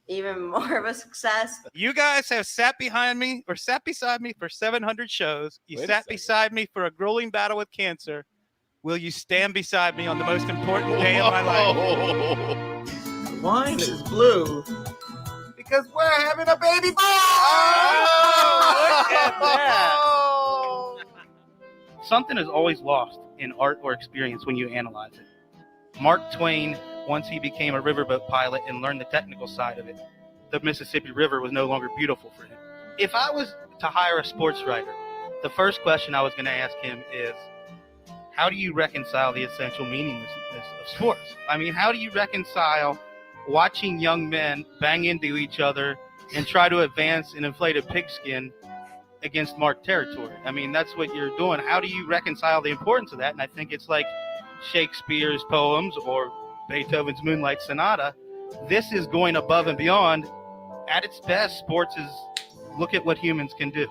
even more of a success. You guys have sat beside me for 700 shows. You sat beside me for a grueling battle with cancer. Will you stand beside me on the most important day of my life? wine is blue? Because we're having a baby boy. Look at that. Something is always lost in art or experience when you analyze it. Mark Twain, once he became a riverboat pilot and learned the technical side of it, the Mississippi River was no longer beautiful for him. If I was to hire a sports writer, the first question I was going to ask him is, how do you reconcile the essential meaninglessness of sports? I mean, how do you reconcile watching young men bang into each other and try to advance an inflated pigskin against marked territory? I mean, that's what you're doing. How do you reconcile the importance of that? And I think it's like Shakespeare's poems or Beethoven's Moonlight Sonata. This is going above and beyond. At its best, sports is look at what humans can do.